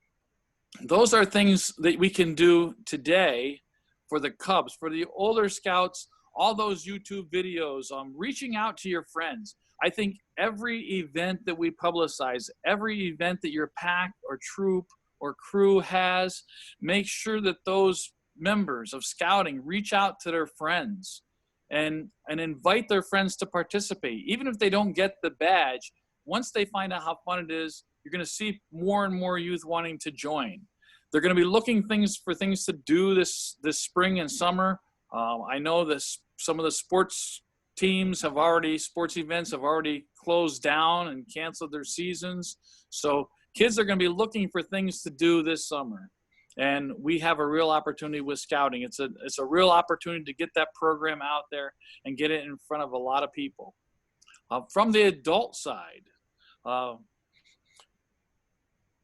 those are things that we can do today for the Cubs. For the older scouts, all those YouTube videos, reaching out to your friends. I think every event that we publicize, every event that your pack or troop or crew has, make sure that those members of scouting reach out to their friends and invite their friends to participate. Even if they don't get the badge, once they find out how fun it is, you're going to see more and more youth wanting to join. They're going to be looking for things to do this spring and summer. I know some of the sports events have already closed down and canceled their seasons. So kids are going to be looking for things to do this summer. And we have a real opportunity with scouting. It's a real opportunity to get that program out there and get it in front of a lot of people. From the adult side,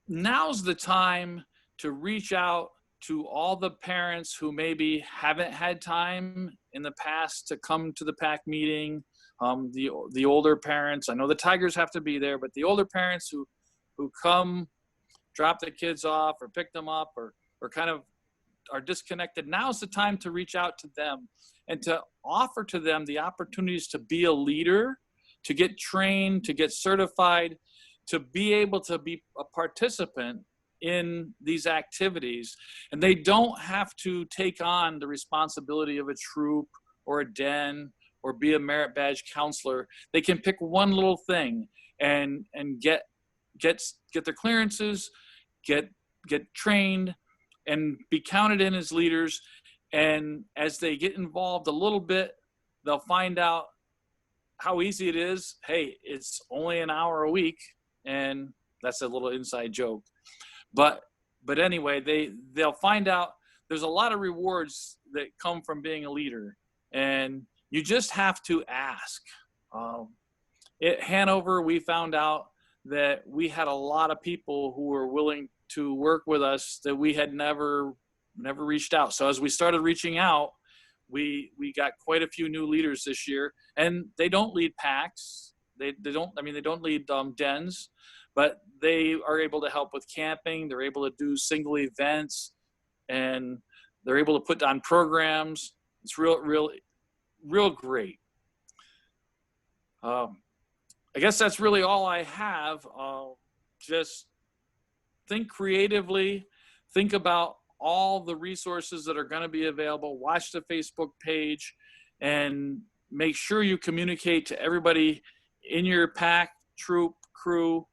now's the time to reach out to all the parents who maybe haven't had time in the past to come to the PAC meeting. The older parents, I know the Tigers have to be there, but the older parents who come, drop the kids off or pick them up or kind of are disconnected, now's the time to reach out to them and to offer to them the opportunities to be a leader, to get trained, to get certified, to be able to be a participant in these activities. And they don't have to take on the responsibility of a troop or a den or be a merit badge counselor. They can pick one little thing and get their clearances, get trained, and be counted in as leaders. And as they get involved a little bit, they'll find out how easy it is. Hey, it's only an hour a week, and that's a little inside joke. But anyway, they'll find out there's a lot of rewards that come from being a leader, and you just have to ask. At Hanover, we found out that we had a lot of people who were willing to work with us that we had never reached out. So as we started reaching out, we got quite a few new leaders this year, and they don't lead PACs. They don't lead dens, but they are able to help with camping. They're able to do single events, and they're able to put on programs. It's real great. I guess that's really all I have. Just think creatively, think about all the resources that are going to be available. Watch the Facebook page and make sure you communicate to everybody in your PAC, troop, crew,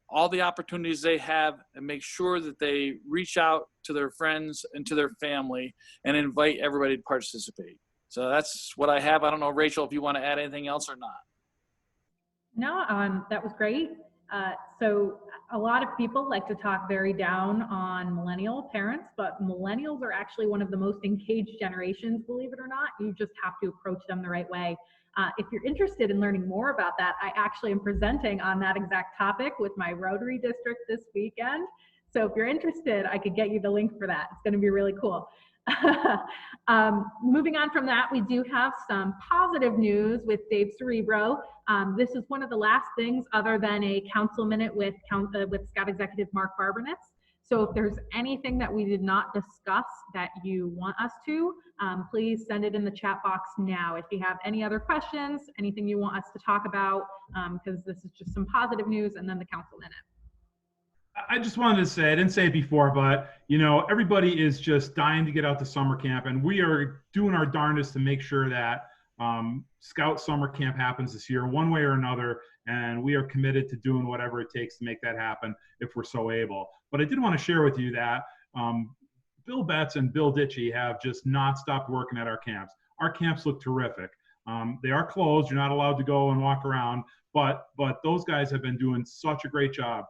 all the opportunities they have, and make sure that they reach out to their friends and to their family and invite everybody to participate. So that's what I have. I don't know, Rachel, if you want to add anything else or not. No, that was great. So a lot of people like to talk very down on millennial parents, but millennials are actually one of the most engaged generations, believe it or not. You just have to approach them the right way. If you're interested in learning more about that, I actually am presenting on that exact topic with my Rotary district this weekend. So if you're interested, I could get you the link for that. It's going to be really cool. Moving on from that, we do have some positive news with Dave Cerebro. This is one of the last things other than a council minute with Scout Executive Mark Barbernitz. So if there's anything that we did not discuss that you want us to, please send it in the chat box now. If you have any other questions, anything you want us to talk about, because this is just some positive news, and then the council minute. I just wanted to say, I didn't say it before, but everybody is just dying to get out to summer camp, and we are doing our darndest to make sure that Scout Summer Camp happens this year one way or another, and we are committed to doing whatever it takes to make that happen if we're so able. But I did want to share with you that Bill Betts and Bill Ditchy have just not stopped working at our camps. Our camps look terrific. They are closed. You're not allowed to go and walk around, but those guys have been doing such a great job.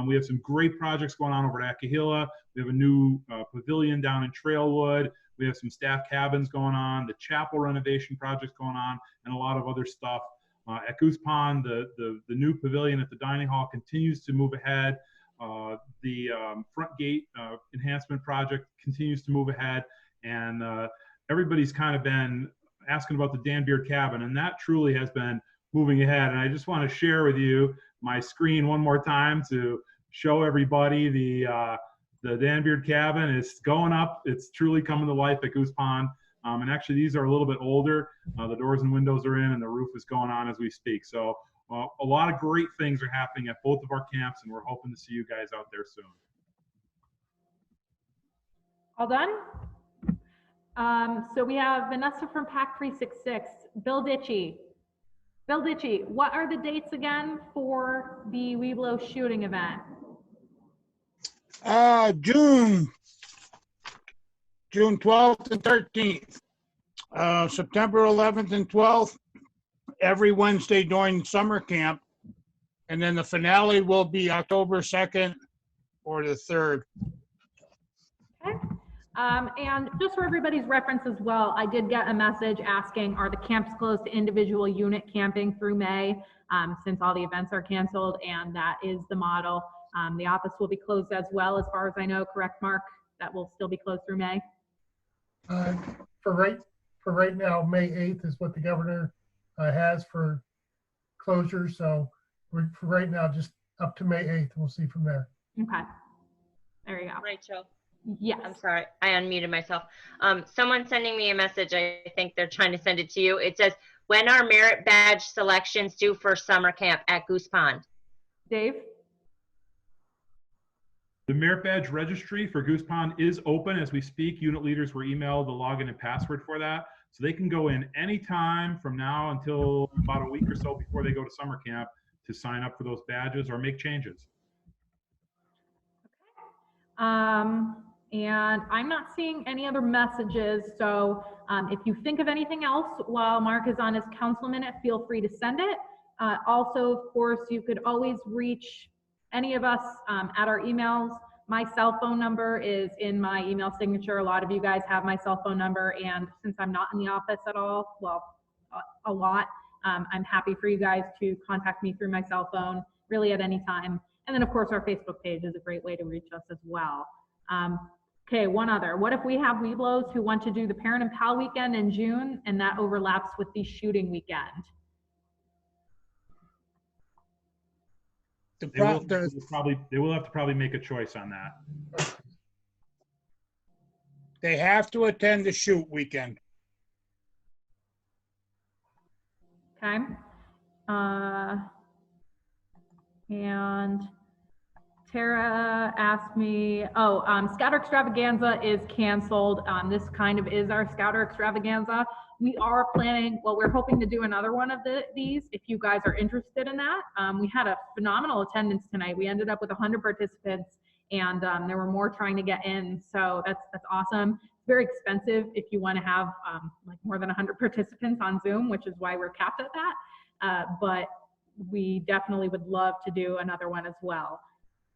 We have some great projects going on over at Akahila. We have a new pavilion down in Trailwood. We have some staff cabins going on, the chapel renovation projects going on, and a lot of other stuff. At Goose Pond, the new pavilion at the dining hall continues to move ahead. The front gate enhancement project continues to move ahead. And everybody's kind of been asking about the Dan Beard cabin, and that truly has been moving ahead. And I just want to share with you my screen one more time to show everybody the Dan Beard cabin is going up. It's truly coming to life at Goose Pond. And actually, these are a little bit older. The doors and windows are in, and the roof is going on as we speak. So a lot of great things are happening at both of our camps, and we're hoping to see you guys out there soon. All done? So we have Vanessa from PAC 366, Bill Ditchy. Bill Ditchy, what are the dates again for the Weeblo shooting event? June 12th and 13th. September 11th and 12th, every Wednesday during summer camp. And then the finale will be October 2nd or the 3rd. Okay. And just for everybody's reference as well, I did get a message asking, are the camps closed to individual unit camping through May, since all the events are canceled, and that is the model. The office will be closed as well, as far as I know, correct, Mark? That will still be closed through May? For right now, May 8th is what the governor has for closure. So for right now, just up to May 8th. We'll see from there. Okay. There you go. Rachel. Yes. I'm sorry, I unmuted myself. Someone's sending me a message. I think they're trying to send it to you. It says, when are merit badge selections due for summer camp at Goose Pond? Dave? The merit badge registry for Goose Pond is open as we speak. Unit leaders were emailed the login and password for that. So they can go in anytime from now until about a week or so before they go to summer camp to sign up for those badges or make changes. And I'm not seeing any other messages. So if you think of anything else while Mark is on his council minute, feel free to send it. Also, of course, you could always reach any of us at our emails. My cell phone number is in my email signature. A lot of you guys have my cell phone number. And since I'm not in the office at all, well, a lot, I'm happy for you guys to contact me through my cell phone really at any time. And then, of course, our Facebook page is a great way to reach us as well. Okay, one other. What if we have Weeblos who want to do the Parent and Pal weekend in June and that overlaps with the shooting weekend? They will have to probably make a choice on that. They have to attend the shoot weekend. Okay. And Tara asked me, Scouter Extravaganza is canceled. This kind of is our Scouter Extravaganza. We are planning, well, we're hoping to do another one of these if you guys are interested in that. We had a phenomenal attendance tonight. We ended up with 100 participants, and there were more trying to get in. So that's awesome. It's very expensive if you want to have like more than 100 participants on Zoom, which is why we're capped at that. But we definitely would love to do another one as well.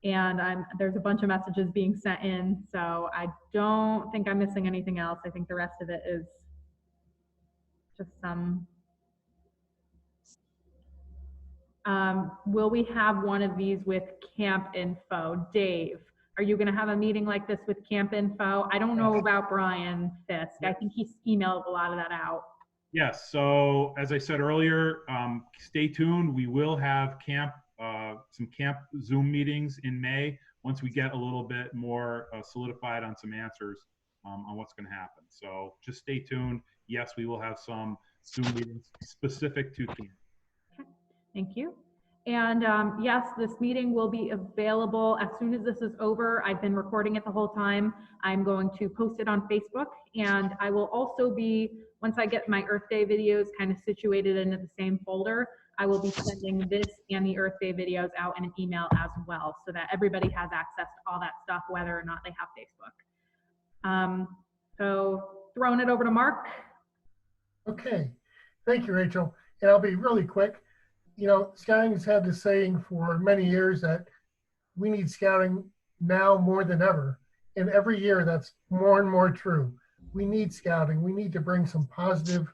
And there's a bunch of messages being sent in, so I don't think I'm missing anything else. I think the rest of it is just some. Will we have one of these with camp info? Dave, are you gonna have a meeting like this with camp info? I don't know about Brian Fisk. I think he's emailed a lot of that out. Yes, so as I said earlier, stay tuned. We will have some camp Zoom meetings in May once we get a little bit more solidified on some answers on what's going to happen. So just stay tuned. Yes, we will have some Zoom meetings specific to camp. Okay. Thank you. And yes, this meeting will be available as soon as this is over. I've been recording it the whole time. I'm going to post it on Facebook, and I will also be, once I get my Earth Day videos kind of situated into the same folder, I will be sending this and the Earth Day videos out in an email as well, so that everybody has access to all that stuff, whether or not they have Facebook. So throwing it over to Mark. Okay, thank you, Rachel. And I'll be really quick. You know, scouting has had this saying for many years that we need scouting now more than ever. And every year that's more and more true. We need scouting. We need to bring some positive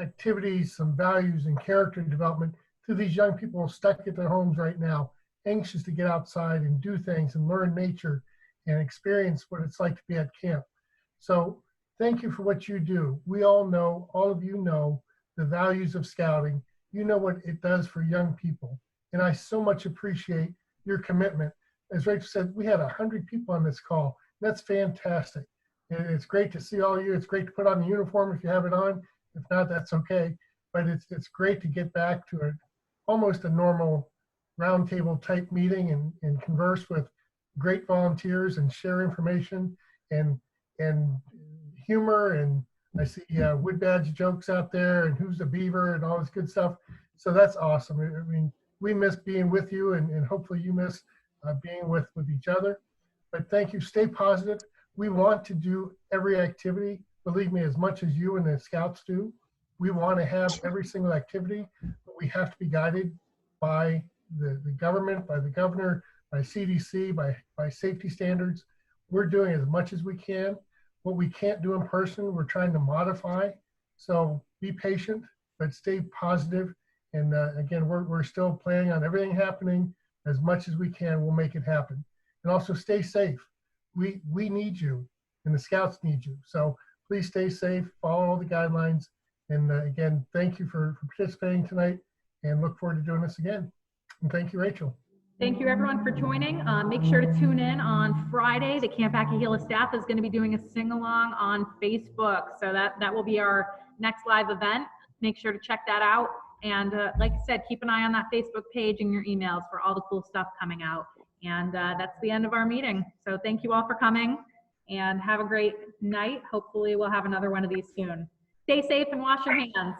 activities, some values and character development to these young people stuck at their homes right now, anxious to get outside and do things and learn nature and experience what it's like to be at camp. So thank you for what you do. We all know, all of you know the values of scouting. You know what it does for young people. And I so much appreciate your commitment. As Rachel said, we had 100 people on this call. That's fantastic. And it's great to see all of you. It's great to put on the uniform if you have it on. If not, that's okay. But it's great to get back to almost a normal roundtable type meeting and converse with great volunteers and share information and humor. And I see wood badge jokes out there and who's the beaver and all this good stuff. So that's awesome. I mean, we miss being with you, and hopefully you miss being with each other. But thank you. Stay positive. We want to do every activity, believe me, as much as you and the scouts do. We want to have every single activity, but we have to be guided by the government, by the governor, by CDC, by safety standards. we're doing as much as we can. What we can't do in person, we're trying to modify. So be patient, but stay positive. And again, we're still planning on everything happening as much as we can. We'll make it happen. And also stay safe. We need you, and the Scouts need you. So please stay safe, follow all the guidelines. And again, thank you for participating tonight, and look forward to doing this again. And thank you, Rachel. Thank you everyone for joining. Make sure to tune in on Friday. The Camp Akahila staff is going to be doing a sing-along on Facebook. So that will be our next live event. Make sure to check that out. And like I said, keep an eye on that Facebook page and your emails for all the cool stuff coming out. And that's the end of our meeting. So thank you all for coming, and have a great night. Hopefully we'll have another one of these soon. Stay safe and wash your hands.